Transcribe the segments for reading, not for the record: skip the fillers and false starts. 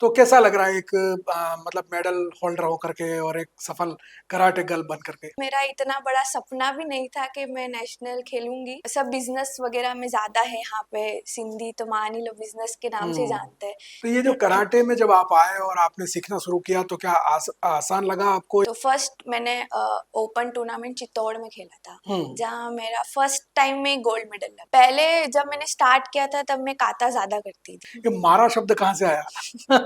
तो कैसा लग रहा है एक मतलब मेडल होल्डर होकर के और एक सफल कराटे गर्ल बन करके? मेरा इतना बड़ा सपना भी नहीं था कि मैं नेशनल खेलूंगी। सब बिजनेस वगैरह में ज्यादा है यहाँ पे। सिंधी तो मान ही लो बिजनेस के नाम से हम्म। जानते हैं। तो ये जो कराटे में जब आप आए और आपने सीखना शुरू किया तो क्या आसान लगा आपको? तो फर्स्ट मैंने ओपन टूर्नामेंट चित्तौड़ में खेला था, हम्म। जहाँ मेरा फर्स्ट टाइम में गोल्ड मेडल लगा। पहले जब मैंने स्टार्ट किया था तब मैं काता ज्यादा करती थी। ये मारा शब्द कहाँ से आया?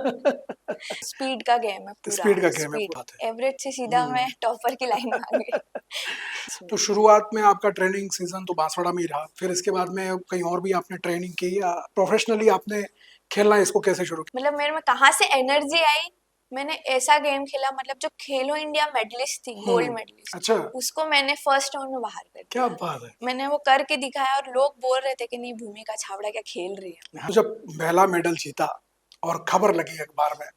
स्पीड का गेम है पूरा, स्पीड का गेम है स्पीड। पूरा। एवरेज से सीधा हम्म। मैं टॉपर की लाइन में आ गई। तो शुरुआत में आपका ट्रेनिंग सीजन तो बांसवाड़ा में ही रहा, फिर इसके बाद में कहीं और भी आपने ट्रेनिंग की या प्रोफेशनली आपने खेलना इसको कैसे शुरू किया? मतलब मेरे में कहाँ से एनर्जी आई, मैंने ऐसा गेम खेला, मतलब जो खेलो इंडिया मेडलिस्ट थी, गोल्ड मेडलिस्ट, अच्छा। उसको मैंने फर्स्ट राउंड में बाहर कर क्या दिया। बात है। मैंने वो करके दिखाया और लोग बोल रहे थे कि नहीं, भूमिका छाबड़ा क्या खेल रही है। हाँ, जब पहला मेडल जीता और खबर लगी अखबार में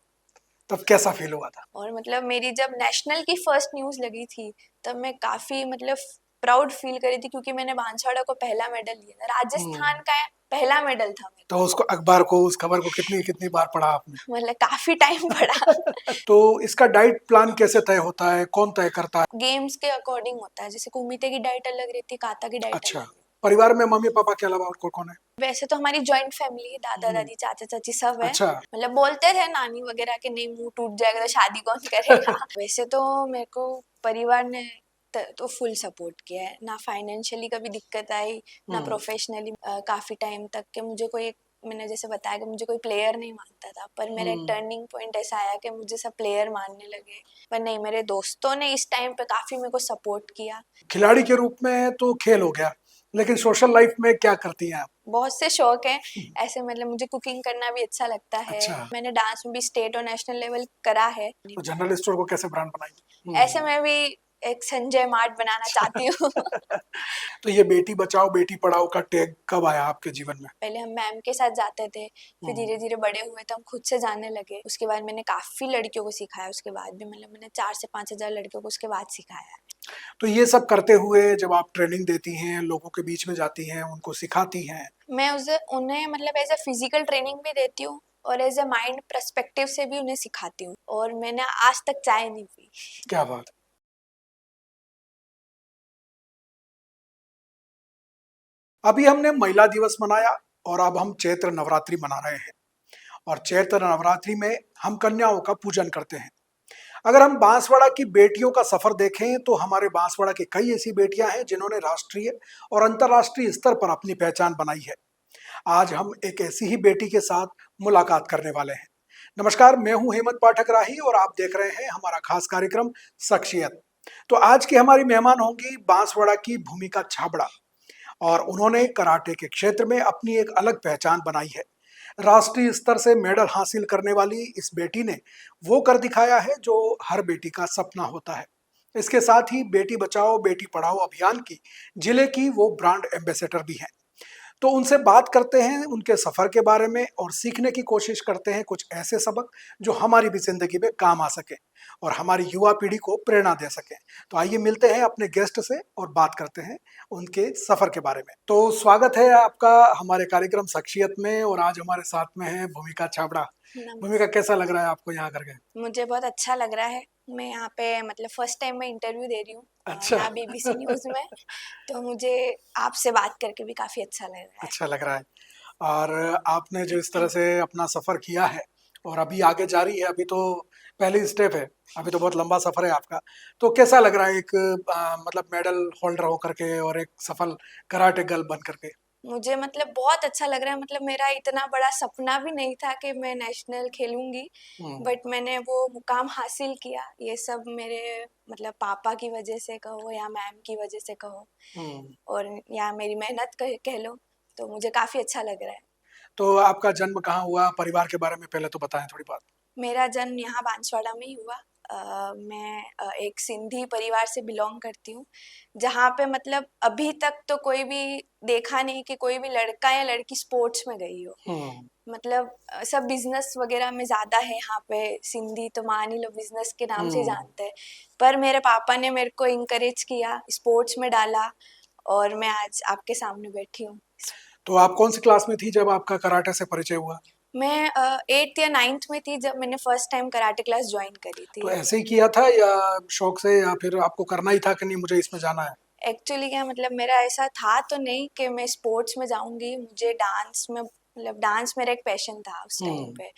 तब कैसा फील हुआ था? और मतलब मेरी जब नेशनल की फर्स्ट न्यूज लगी थी तब मैं काफी मतलब प्राउड फील करी थी, क्योंकि मैंने बांसवाड़ा को पहला मेडल लिया था, राजस्थान का पहला मेडल था मेरा। तो उसको अखबार को उस खबर को कितनी कितनी बार पढ़ा आपने? मतलब काफी टाइम पड़ा। तो इसका डाइट प्लान कैसे तय होता है, कौन तय करता है? गेम्स के अकॉर्डिंग होता है, जैसे कुमिते की डाइट अलग रहती है, काता की डाइट अच्छा। अलग है। परिवार में मम्मी पापा के अलावा और कौन है? वैसे तो हमारी जॉइंट फैमिली है, दादा दादी चाचा चाची सब है। अच्छा। मतलब बोलते थे नानी वगैरह के नहीं, मुंह टूट जाएगा तो शादी कौन करेगा। वैसे तो मेरे को परिवार ने तो फुल सपोर्ट किया है, ना फाइनेंशियली कभी दिक्कत आई, ना प्रोफेशनली। काफी टाइम तक के मुझे कोई मैंने जैसे बताया कि मुझे कोई प्लेयर नहीं मानता था, पर मेरा एक टर्निंग पॉइंट ऐसा आया कि मुझे सब प्लेयर मानने लगे। पर नहीं, मेरे दोस्तों ने इस टाइम पे काफी मेरे को सपोर्ट किया। खिलाड़ी के रूप में तो खेल हो गया, लेकिन सोशल लाइफ में क्या करती हैं आप? बहुत से शौक हैं ऐसे, मतलब मुझे कुकिंग करना भी अच्छा लगता है। अच्छा। मैंने डांस में भी स्टेट और नेशनल लेवल करा है। तो जनरल स्टोर को कैसे ब्रांड बनाएंगे? ऐसे मैं भी एक संजय मार्ट बनाना चाहती हूँ। तो ये बेटी बचाओ बेटी पढ़ाओ का टैग कब आया आपके जीवन में? पहले हम मैम के साथ जाते थे, फिर धीरे धीरे बड़े हुए तो हम खुद से जाने लगे। उसके बाद मैंने काफी लड़कियों को सिखाया, उसके बाद भी मतलब मैंने 4 से 5 हजार लड़कियों को उसके बाद सिखाया है। तो ये सब करते हुए जब आप ट्रेनिंग देती हैं, लोगों के बीच में जाती हैं, उनको सिखाती हैं? मैं उसे उन्हें मतलब एज ए फिजिकल ट्रेनिंग भी देती हूँ और एज ए माइंड पर्सपेक्टिव से भी उन्हें सिखाती हूँ। और मैंने आज तक चाय नहीं पी। क्या बात है। अभी हमने महिला दिवस मनाया और अब हम चैत्र नवरात्रि मना रहे हैं। और चैत्र नवरात्रि में हम कन्याओं का पूजन करते हैं। अगर हम बांसवाड़ा की बेटियों का सफर देखें तो हमारे बांसवाड़ा की कई ऐसी बेटियां हैं जिन्होंने राष्ट्रीय और अंतर्राष्ट्रीय स्तर पर अपनी पहचान बनाई है। आज हम एक ऐसी ही बेटी के साथ मुलाकात करने वाले हैं। नमस्कार, मैं हूं हेमंत पाठक राही और आप देख रहे हैं हमारा खास कार्यक्रम शख्सियत। तो आज की हमारी मेहमान होंगी बांसवाड़ा की भूमिका छाबड़ा और उन्होंने कराटे के क्षेत्र में अपनी एक अलग पहचान बनाई है। राष्ट्रीय स्तर से मेडल हासिल करने वाली इस बेटी ने वो कर दिखाया है जो हर बेटी का सपना होता है। इसके साथ ही बेटी बचाओ बेटी पढ़ाओ अभियान की जिले की वो ब्रांड एम्बेसडर भी हैं। तो उनसे बात करते हैं उनके सफर के बारे में और सीखने की कोशिश करते हैं कुछ ऐसे सबक जो हमारी भी जिंदगी में काम आ सके और हमारी युवा पीढ़ी को प्रेरणा दे सके। तो आइए मिलते हैं अपने गेस्ट से और बात करते हैं उनके सफर के बारे में। तो स्वागत है आपका हमारे कार्यक्रम शख्सियत में और आज हमारे साथ में है भूमिका छाबड़ा। भूमिका, कैसा लग रहा है आपको यहाँ करके? मुझे बहुत अच्छा लग रहा है। मैं यहाँ पे मतलब फर्स्ट टाइम मैं इंटरव्यू दे रही हूँ अच्छा। यहाँ बीबीसी न्यूज में। तो मुझे आपसे बात करके भी काफी अच्छा लग रहा है। अच्छा लग रहा है। और आपने जो इस तरह से अपना सफर किया है और अभी आगे जारी है, अभी तो पहली स्टेप है, अभी तो बहुत लंबा सफर है आपका। तो कैसा लग रहा है एक मतलब मेडल होल्डर होकर के और एक सफल कराटे गर्ल बन करके? मुझे मतलब बहुत अच्छा लग रहा है। मतलब मेरा इतना बड़ा सपना भी नहीं था कि मैं नेशनल खेलूंगी, बट मैंने वो मुकाम हासिल किया। ये सब मेरे मतलब पापा की वजह से कहो या मैम की वजह से कहो, और या मेरी मेहनत कह लो, तो मुझे काफी अच्छा लग रहा है। तो आपका जन्म कहाँ हुआ, परिवार के बारे में पहले तो बताएं थोड़ी बात। मेरा जन्म यहाँ बांसवाड़ा में ही हुआ। मैं एक सिंधी परिवार से बिलोंग करती हूँ, जहाँ पे मतलब अभी तक तो कोई भी देखा नहीं कि कोई भी लड़का या लड़की स्पोर्ट्स में गई हो। मतलब सब बिजनेस वगैरह में ज्यादा है यहाँ पे। सिंधी तो मान ही लो बिजनेस के नाम से जानते हैं। पर मेरे पापा ने मेरे को इनकरेज किया, स्पोर्ट्स में डाला, और मैं आज आपके सामने बैठी हूँ। तो आप कौन सी क्लास में थी जब आपका कराटे से परिचय हुआ? मैं 8th या 9th में थी जब मैंने first time karate class join करी तो थी। ऐसे ही किया था या शौक से, या फिर आपको करना ही था कि नहीं मुझे इसमें जाना है? एक्चुअली क्या मतलब मेरा ऐसा था तो नहीं कि मैं स्पोर्ट्स में जाऊंगी, मुझे डांस में मतलब डांस मेरा एक पैशन था उस टाइम हम्म। पे।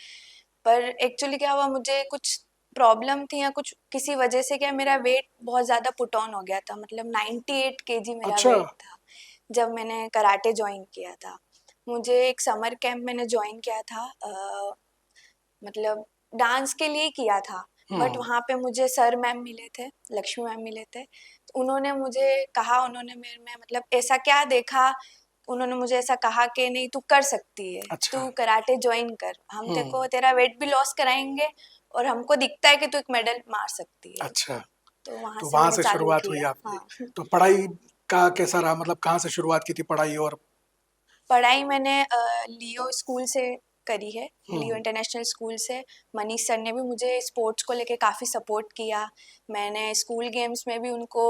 पर एक्चुअली क्या हुआ, मुझे कुछ प्रॉब्लम थी या कुछ किसी वजह से क्या मेरा वेट बहुत ज़्यादा पुट ऑन हो गया था, मतलब 98 केजी मेरा अच्छा। वेट था जब मैंने कराटे ज्वाइन किया था। मुझे एक समर कैंप मैंने ज्वाइन किया था, मतलब डांस के लिए किया था। बट हम्म। वहाँ पे मुझे सर मैम मिले थे, लक्ष्मी मैम मिले थे, तो उन्होंने मुझे कहा, उन्होंने मेरे में मतलब ऐसा क्या देखा, उन्होंने मुझे ऐसा कहा कि नहीं तू कर सकती है, अच्छा। तू कराटे ज्वाइन कर, हम तेरे हम्म। को तेरा वेट भी लॉस कराएंगे और हमको दिखता है कि तू एक मेडल मार सकती है। अच्छा, तो वहाँ तो से वहां मैंने से चालू शुरुआत हुई किया। आपकी। हाँ। तो पढ़ाई का कैसा रहा, मतलब कहाँ से शुरुआत की थी पढ़ाई? और पढ़ाई मैंने लियो स्कूल से करी है, लियो हम्म। इंटरनेशनल स्कूल से। मनीष सर ने भी मुझे स्पोर्ट्स को लेके काफ़ी सपोर्ट किया। मैंने स्कूल गेम्स में भी उनको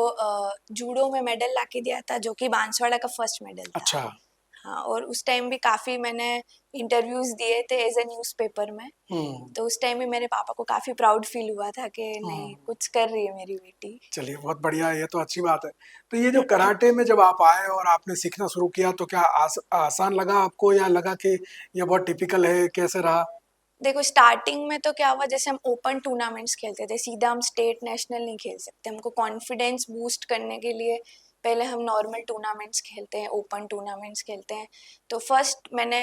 जूडो में मेडल ला के दिया था, जो कि बांसवाड़ा का फर्स्ट मेडल था। अच्छा। हाँ, और उस टाइम भी काफ़ी मैंने इंटरव्यूज़ दिए थे एज ए न्यूज़पेपर में। हम्म। तो उस टाइम भी मेरे पापा को काफ़ी प्राउड फील हुआ था कि नहीं हम्म। कुछ कर रही है मेरी बेटी। चलिए, बहुत बढ़िया है, ये तो अच्छी बात है। तो ये जो कराटे में जब आप आए और आपने सीखना शुरू किया, तो क्या आसान लगा आपको, या लगा कि ये बहुत टिपिकल है, कैसे रहा? देखो स्टार्टिंग में तो क्या हुआ, जैसे हम ओपन टूर्नामेंट्स खेलते थे, सीधा हम स्टेट नेशनल नहीं खेल सकते, हमको कॉन्फिडेंस बूस्ट करने के लिए पहले हम नॉर्मल टूर्नामेंट्स खेलते हैं, ओपन टूर्नामेंट्स खेलते हैं। तो फर्स्ट मैंने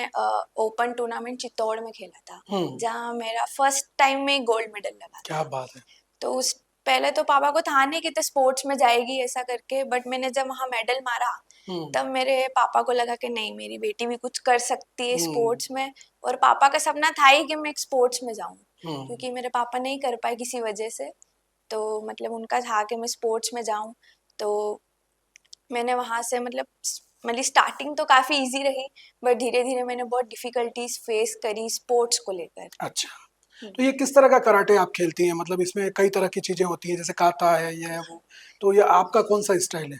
ओपन टूर्नामेंट चित्तौड़ में खेला था, हम्म। जहाँ मेरा फर्स्ट टाइम में गोल्ड मेडल लगा क्या था। बात है। तो उस पहले तो पापा को था नहीं कि तो स्पोर्ट्स में जाएगी ऐसा करके, बट मैंने जब वहाँ मेडल मारा हम्म। तब मेरे पापा को लगा कि नहीं मेरी बेटी भी कुछ कर सकती है हम्म। स्पोर्ट्स में। और पापा का सपना था ही कि मैं एक स्पोर्ट्स में जाऊं, हम्म। क्योंकि मेरे पापा नहीं कर पाए किसी वजह से। तो मतलब उनका था कि मैं स्पोर्ट्स में जाऊं। तो मैंने वहाँ से मतलब मेरी स्टार्टिंग तो काफ़ी इजी रही, बट धीरे धीरे मैंने बहुत डिफ़िकल्टीज फेस करी स्पोर्ट्स को लेकर। अच्छा, तो ये किस तरह का कराटे आप खेलती हैं? मतलब इसमें कई तरह की चीजें होती हैं, जैसे काता है, ये है वो, तो ये आपका कौन सा स्टाइल है?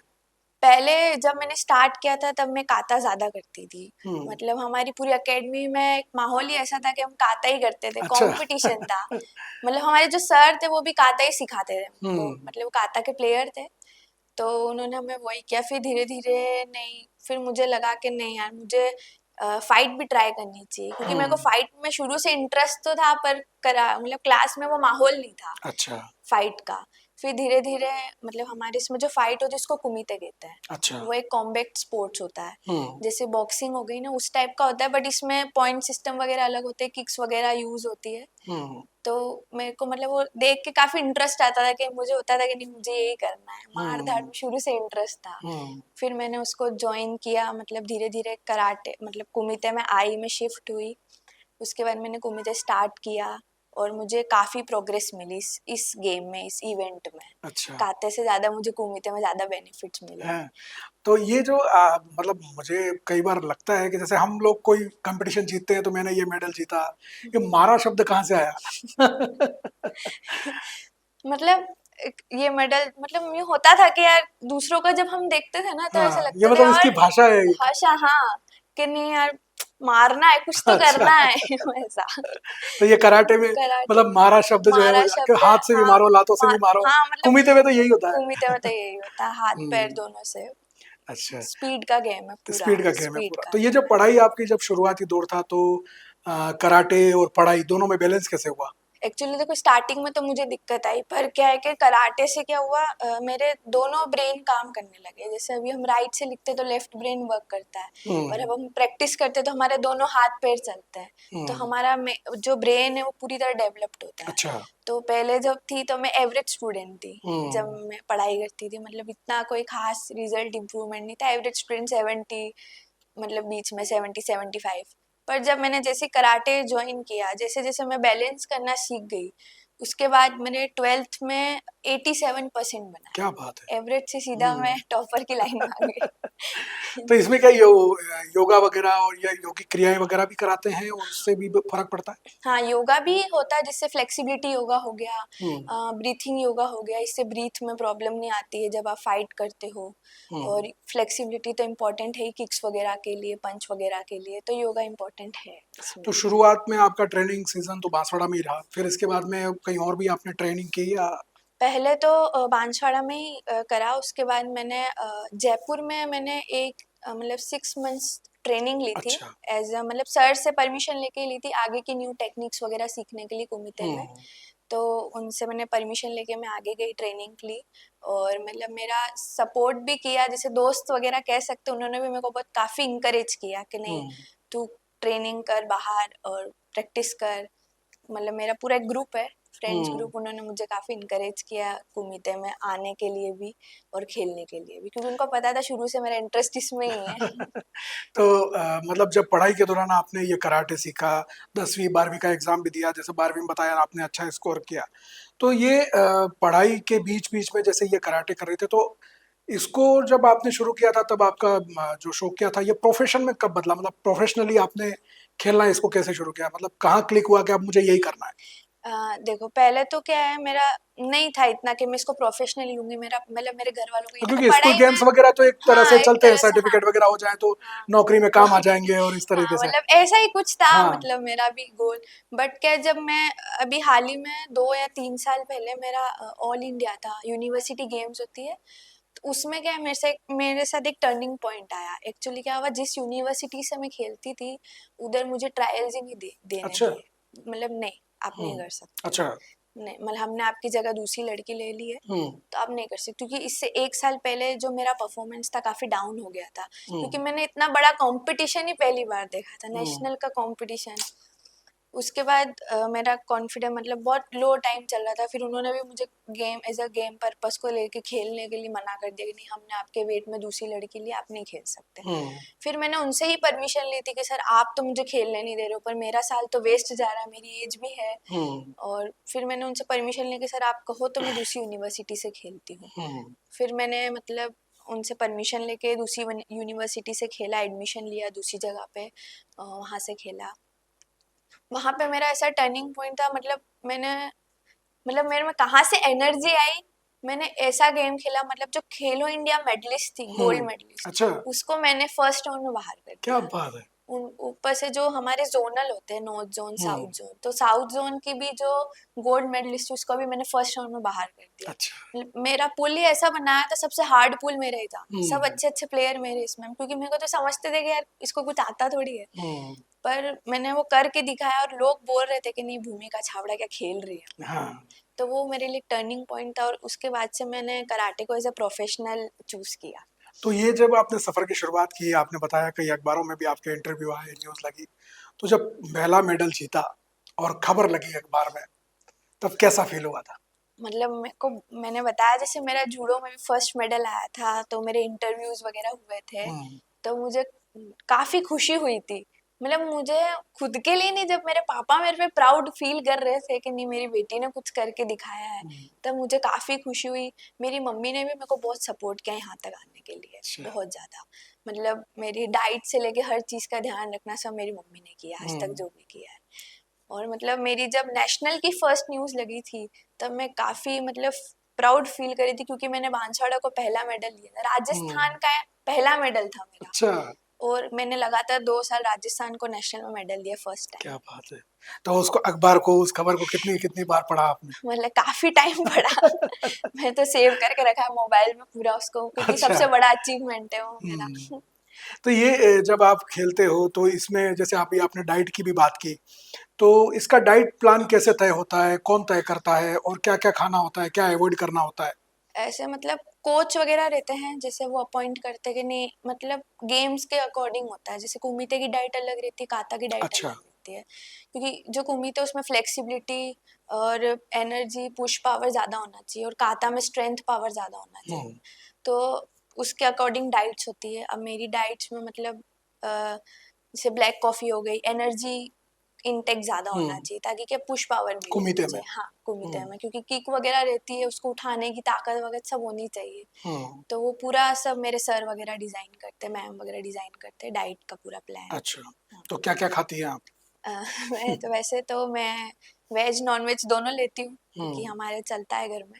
पहले जब मैंने स्टार्ट किया था तब मैं काता ज़्यादा करती थी। हम्म। मतलब हमारी पूरी अकेडमी में एक माहौल ही ऐसा था कि हम काता ही करते थे, अच्छा। कंपटीशन था। मतलब हमारे जो सर थे वो भी काता ही सिखाते थे हमको, हम्म। मतलब वो काता के प्लेयर थे। तो उन्होंने हमें वही किया, फिर धीरे-धीरे नहीं, फिर मुझे लगा कि नहीं यार मुझे फाइट भी ट्राई करनी चाहिए, क्योंकि मेरे को हम्म। फाइट में शुरू से इंटरेस्ट तो था, पर करा मतलब क्लास में वो माहौल नहीं था अच्छा। फाइट का। फिर धीरे-धीरे मतलब हमारे इसमें जो फाइट होती है उसको कुमिते कहते हैं। अच्छा। वो एक कॉम्बैट स्पोर्ट्स होता है। हम्म। जैसे बॉक्सिंग हो गई ना, उस टाइप का होता है, बट इसमें पॉइंट सिस्टम वगैरह अलग होते हैं, किक्स वगैरह यूज़ होती है। हम्म। तो मेरे को मतलब वो देख के काफ़ी इंटरेस्ट आता था कि मुझे होता था कि नहीं मुझे यही करना है। मार-धाड़ हम्म। में शुरू से इंटरेस्ट था। हम्म। फिर मैंने उसको जॉइन किया, मतलब धीरे-धीरे कराटे मतलब कुमिते में आई, मैं शिफ्ट हुई। उसके बाद मैंने कुमिते स्टार्ट किया और मुझे काफ़ी प्रोग्रेस मिली इस गेम में, इस इवेंट में। अच्छा काते से ज़्यादा मुझे कुमिते में ज़्यादा बेनिफिट्स मिले। है। तो ये जो मतलब मुझे कई बार लगता है कि जैसे हम लोग कोई कंपटीशन जीतते हैं, तो मैंने ये मेडल जीता, ये मारा शब्द कहाँ से आया? मतलब ये मेडल मतलब ये होता था कि यार दूसरों का जब हम देखते थे ना तो ऐसा हाँ, ये लगता था मतलब इसकी यार भाषा है एक। भाषा, हाँ, कि नहीं यार मारना है, कुछ तो अच्छा। करना है वैसा। तो ये कराटे में कराटे मतलब मारा शब्द जो है वो मारा कि शब्द, हाथ से भी हाँ, मारो, लातों से भी मारो। हाँ मतलब कुमिते में तो यही होता है। कुमिते में तो यही होता है, हाथ पैर हम्म। दोनों से। अच्छा, स्पीड का गेम है पूरा, स्पीड का गेम है स्पीड पूरा। का तो ये जो गेम है। पढ़ाई आपकी जब शुरुआती दौर था, तो कराटे और पढ़ाई दोनों में बैलेंस कैसे हुआ? एक्चुअली देखो स्टार्टिंग में तो मुझे दिक्कत आई, पर क्या है कि कराटे से क्या हुआ, मेरे दोनों ब्रेन काम करने लगे। जैसे अभी हम राइट से लिखते तो लेफ्ट ब्रेन वर्क करता है, और हम्म। अब हम प्रैक्टिस करते तो हमारे दोनों हाथ पैर चलते हैं। तो हम्म। हमारा जो ब्रेन है वो पूरी तरह डेवलप्ड होता है। अच्छा। तो पहले जब थी तो मैं एवरेज स्टूडेंट थी, जब हम्म। मैं पढ़ाई करती थी, मतलब इतना कोई खास रिजल्ट इम्प्रूवमेंट नहीं था, एवरेज स्टूडेंट 70, मतलब बीच में 70-75। पर जब मैंने जैसे कराटे ज्वाइन किया, जैसे जैसे मैं बैलेंस करना सीख गई, उसके बाद मैंने 12th में 87% क्या बनाया। बात है। एवरेज से सीधा हम्म। मैं टॉपर की लाइन में आ गई। तो इसमें क्या योगा वगैरह और या योगिक क्रियाएं वगैरह भी कराते हैं, और उससे भी फर्क पड़ता है? हाँ, योगा भी होता है, जिससे फ्लेक्सिबिलिटी योगा हो गया, हम्म। ब्रीथिंग योगा हो गया, इससे ब्रीथ में प्रॉब्लम नहीं आती है जब आप फाइट करते हो। हम्म। और फ्लेक्सिबिलिटी तो इम्पोर्टेंट है ही, किक्स वगैरह के लिए, पंच वगैरह के लिए, तो योगा इम्पोर्टेंट है। इसमें। तो शुरुआत में आपका ट्रेनिंग सीज़न तो बांसवाड़ा में ही रहा, फिर इसके बाद में कहीं और भी आपने ट्रेनिंग की या? पहले तो बांसवाड़ा में ही करा, उसके बाद मैंने जयपुर में मैंने एक मतलब 6 मंथ्स ट्रेनिंग ली थी। अच्छा। एज़ अ मतलब सर से परमिशन लेके ली थी आगे की न्यू टेक्निक्स वगैरह सीखने के लिए कुमिते में। हुँ, तो उनसे मैंने परमिशन लेके मैं आगे गई, ट्रेनिंग ली और मतलब मेरा सपोर्ट भी किया, जैसे दोस्त वगैरह कह सकते हैं, उन्होंने भी मेरे को बहुत काफ़ी इंकरेज किया कि नहीं हुँ, तू ट्रेनिंग कर बाहर और प्रैक्टिस कर। मतलब मेरा पूरा एक ग्रुप है, फ्रेंड्स हुँ। ग्रुप, उन्होंने मुझे काफ़ी इनकरेज किया कुमिते में आने के लिए भी और खेलने के लिए भी, क्योंकि उनको पता था शुरू से मेरा इंटरेस्ट इसमें ही है। तो मतलब जब पढ़ाई के दौरान आपने ये कराटे सीखा, 10वीं 12वीं का एग्ज़ाम भी दिया, जैसे 12वीं में बताया आपने अच्छा स्कोर किया। तो ये पढ़ाई के बीच-बीच में जैसे ये कराटे कर रहे थे, तो इसको जब आपने शुरू किया था तब आपका जो शौकिया था ये प्रोफ़ेशन में कब बदला? मतलब प्रोफ़ेशनली आपने खेलना इसको कैसे शुरू किया? मतलब कहाँ क्लिक हुआ कि अब मुझे यही करना है? देखो पहले तो क्या है, मेरा नहीं था इतना कि मैं इसको प्रोफेशनली लूंगी, मेरा मतलब मेरे घर वालों को ये था कि क्योंकि स्कूल पढ़ाई में। गेम्स वगैरह तो एक तरह हाँ, से एक चलते हैं, तरह से, हाँ सर्टिफ़िकेट वगैरह हो जाए तो हाँ नौकरी में वो काम आ जाएँगे और इस हाँ तरीके से। मतलब ऐसा ही कुछ था, हाँ, मतलब मेरा भी गोल। बट क्या, जब मैं अभी हाल ही में 2 या 3 साल पहले मेरा ऑल इंडिया था, यूनिवर्सिटी गेम्स होती है, तो उसमें क्या है, मेरे साथ एक टर्निंग पॉइंट आया। एक्चुअली क्या हुआ, जिस यूनिवर्सिटी से मैं खेलती थी उधर मुझे ट्रायल्स ही नहीं देने अच्छा। दिए। मतलब नहीं, आप नहीं हुँ, कर सकते हो, अच्छा। नहीं मतलब हमने आपकी जगह दूसरी लड़की ले ली है, हुँ, तो आप नहीं कर सकते, क्योंकि इससे 1 साल पहले जो मेरा परफॉर्मेंस था काफी डाउन हो गया था, क्योंकि हुँ, मैंने इतना बड़ा कंपटीशन ही पहली बार देखा था, हुँ, नेशनल का कंपटीशन। उसके बाद मेरा कॉन्फिडेंस मतलब बहुत लो टाइम चल रहा था, फिर उन्होंने भी मुझे game as a game purpose को लेके खेलने के लिए मना कर दिया कि नहीं, हमने आपके वेट में दूसरी लड़की ली, आप नहीं खेल सकते। हुँ, फिर मैंने उनसे ही परमिशन ली थी कि सर आप तो मुझे खेलने नहीं दे रहे हो, पर मेरा साल तो वेस्ट जा रहा है, मेरी एज भी है। हुँ, और फिर मैंने उनसे परमिशन ली कि सर आप कहो तो मैं दूसरी यूनिवर्सिटी से खेलती हूँ। हुँ। फिर मैंने मतलब उनसे परमिशन लेके दूसरी यूनिवर्सिटी से खेला, एडमिशन लिया दूसरी जगह पे, वहाँ से खेला। वहाँ पे मेरा ऐसा टर्निंग पॉइंट था, मतलब मेरे में कहाँ से एनर्जी आई, मैंने ऐसा गेम खेला, मतलब जो खेलो इंडिया मेडलिस्ट थी, गोल्ड हुँ, मेडलिस्ट, अच्छा, उसको मैंने फर्स्ट राउंड में बाहर कर क्या दिया। बात है! ऊपर से जो हमारे जोनल होते हैं, नॉर्थ जोन हुँ, साउथ जोन, तो साउथ जोन की भी जो गोल्ड मेडलिस्ट उसको भी मैंने फर्स्ट राउंड में बाहर कर दिया। अच्छा, मेरा पुल ही ऐसा बनाया था, सबसे हार्ड पुल मेरा ही था, सब हुँ, अच्छे अच्छे प्लेयर मेरे इसमें, क्योंकि मेरे को तो समझते थे कि यार इसको कुछ आता थोड़ी है, हुँ, पर मैंने वो करके दिखाया और लोग बोल रहे थे कि नहीं, भूमिका छाबड़ा क्या खेल रही है। हाँ, तो वो मेरे लिए टर्निंग पॉइंट था और उसके बाद से मैंने कराटे को एज अ प्रोफेशनल चूज किया। तो ये जब आपने सफ़र की शुरुआत की, आपने बताया कई अखबारों में भी आपके इंटरव्यू आए, न्यूज़ लगी, तो जब पहला मेडल जीता और खबर लगी अखबार में, तब कैसा फ़ील हुआ था? मतलब मेरे को, मैंने बताया जैसे मेरा जूडो में भी फर्स्ट मेडल आया था, तो मेरे इंटरव्यूज वगैरह हुए थे, हुँ, तो मुझे काफी खुशी हुई थी। मतलब मुझे खुद के लिए नहीं, जब मेरे पापा मेरे पे प्राउड फील कर रहे थे कि नहीं मेरी बेटी ने कुछ करके दिखाया है, हुँ, तब मुझे काफी खुशी हुई। मेरी मम्मी ने भी मेरे को बहुत सपोर्ट किया यहाँ तक आने के लिए, अच्छा, बहुत ज्यादा। मतलब मेरी डाइट से लेके हर चीज का ध्यान रखना सब मेरी मम्मी ने किया आज तक, हुँ, जो भी किया है। और मतलब मेरी जब नेशनल की फर्स्ट न्यूज़ लगी थी, तब मैं काफ़ी मतलब प्राउड फील करी थी, क्योंकि मैंने बांसवाड़ा को पहला मेडल लिया था, हुँ, राजस्थान का पहला मेडल था मेरा। अच्छा, और मैंने लगातार 2 साल राजस्थान को नेशनल में मेडल दिया फर्स्ट टाइम। क्या बात है! तो उसको अखबार को, उस खबर को कितनी-कितनी बार पढ़ा आपने? मतलब काफ़ी टाइम पड़ा। मैं तो सेव करके रखा है मोबाइल में पूरा उसको, क्योंकि अच्छा, सबसे बड़ा अचीवमेंट है वो मेरा। हुँ। तो ये जब आप खेलते हो तो इसमें जैसे अभी आपने डाइट की भी बात की, तो इसका डाइट प्लान कैसे तय होता है? कौन तय करता है और क्या-क्या खाना होता है? क्या अवॉइड करना होता है? ऐसे मतलब कोच वगैरह रहते हैं, जैसे वो अपॉइंट करते हैं कि नहीं, मतलब गेम्स के अकॉर्डिंग होता है, जैसे कुमिते की डाइट अलग रहती है, काता की डाइट अच्छा, अलग रहती है, क्योंकि जो कुमिते उसमें फ्लेक्सिबिलिटी और एनर्जी पुश पावर ज़्यादा होना चाहिए, और काता में स्ट्रेंथ पावर ज़्यादा होना चाहिए। हुँ, तो उसके अकॉर्डिंग डाइट्स होती है। अब मेरी डाइट्स में मतलब जैसे ब्लैक कॉफ़ी हो गई, एनर्जी इनटेक ज़्यादा हुँ, होना चाहिए ताकि क्या पुश पावर मिले कुमिते में। नीचे, हाँ कुमिते हुँ, में, क्योंकि किक वगैरह रहती है, उसको उठाने की ताकत वगैरह सब होनी चाहिए। हुँ, तो वो पूरा सब मेरे सर वगैरह डिज़ाइन करते हैं, मैम वगैरह डिज़ाइन करते हैं डाइट का पूरा प्लान। अच्छा, हाँ। तो क्या-क्या खाती हैं आप? मैं तो वैसे तो मैं वेज नॉन वेज दोनों लेती हूँ, क्योंकि हुँ, हमारे चलता है घर में।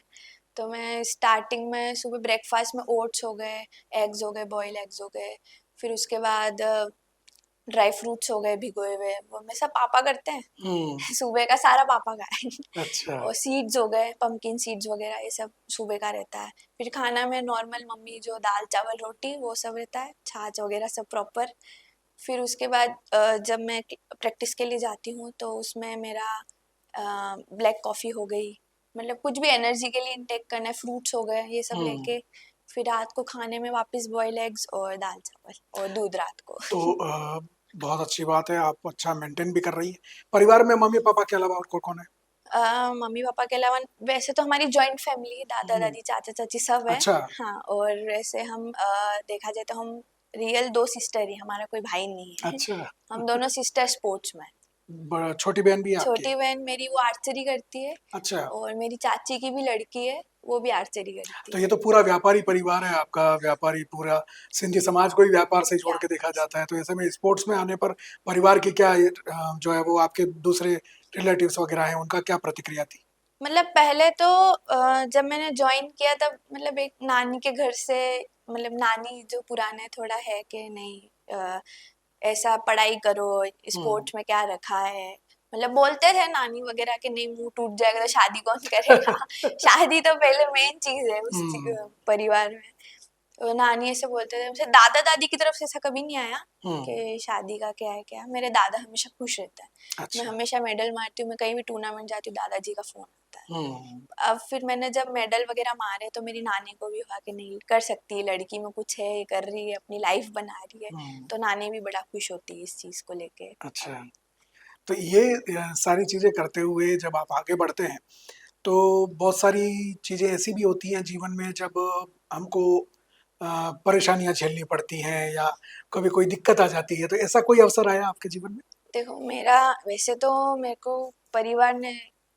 तो मैं स्टार्टिंग में सुबह ब्रेकफास्ट में ओट्स हो गए, एग्स हो गए, बॉयल एग्स हो गए, फिर उसके बाद ड्राई फ्रूट्स हो गए भिगोए हुए, वो मैं सब पापा करते हैं। हम्म। सुबह का सारा पापा का है। अच्छा। और सीड्स हो गए, पंपकिन सीड्स वगैरह, ये सब सुबह का रहता है। फिर खाना में नॉर्मल मम्मी जो दाल चावल रोटी वो सब रहता है, छाछ वगैरह सब प्रॉपर। फिर उसके बाद जब मैं प्रैक्टिस के लिए जाती हूँ तो उसमें मेरा ब्लैक कॉफ़ी हो गई, मतलब कुछ भी एनर्जी के लिए इंटेक करना है, फ्रूट्स हो गए, ये सब हम्म। लेके फिर रात को खाने में वापस बॉयल एग्स और दाल चावल और दूध रात को। तो बहुत अच्छी बात है, आप अच्छा मेंटेन भी कर रही हैं। परिवार में मम्मी पापा के अलावा और कौन कौन है? मम्मी पापा के अलावा वैसे तो हमारी जॉइंट फैमिली है, दादा हम्म। दादी चाचा चाची सब है। अच्छा। हाँ, और वैसे हम देखा जाए तो हम रियल दो सिस्टर ही, हमारा कोई भाई नहीं है। अच्छा। हम दोनों सिस्टर स्पोर्ट्स में। छोटी बहन भी है आपकी? छोटी बहन मेरी वो आर्चरी करती है, अच्छा। और मेरी चाची की भी लड़की है, वो भी आर्चरी तो करती ये तो पूरा व्यापारी परिवार है आपका, व्यापारी पूरा सिंधी समाज को ही व्यापार से जोड़ है। के देखा जाता है। तो ऐसे में स्पोर्ट्स में आने पर परिवार की क्या जो है वो आपके दूसरे रिलेटिव्स वगैरह हैं उनका क्या प्रतिक्रिया थी? मतलब पहले तो जब मैंने ज्वाइन किया तब मतलब एक नानी के घर से, मतलब नानी जो पुराने थोड़ा है कि नहीं, ऐसा पढ़ाई करो, हम्म। स्पोर्ट्स में क्या रखा है, मतलब बोलते थे नानी वगैरह कि नहीं मुंह टूट जाएगा तो शादी कौन करेगा। शादी तो पहले मेन चीज है उस हम्म। परिवार में। तो नानी ऐसे बोलते थे, मुझे दादा दादी की तरफ से ऐसा कभी नहीं आया हम्म। कि शादी का क्या है क्या है। मेरे दादा हमेशा खुश रहता है, मैं अच्छा। हमेशा मेडल मारती हूँ, मैं कहीं भी टूर्नामेंट जाती हूँ दादाजी का फोन आता है। हम्म। अब फिर मैंने जब मेडल वगैरह मारे तो मेरी नानी को भी हुआ कि नहीं कर सकती है, लड़की में कुछ है, ये कर रही है, अपनी लाइफ बना रही है। हम्म। तो नानी भी बड़ा खुश होती है इस चीज को लेके अच्छा। अभी। तो ये सारी चीजें करते हुए जब आप आगे बढ़ते हैं तो बहुत सारी चीजें ऐसी भी होती हैं जीवन में जब हमको परेशानियां झेलनी पड़ती हैं या कभी कोई दिक्कत आ जाती है, तो ऐसा कोई अवसर आया आपके जीवन में? देखो मेरा वैसे तो मेरे को परिवार ने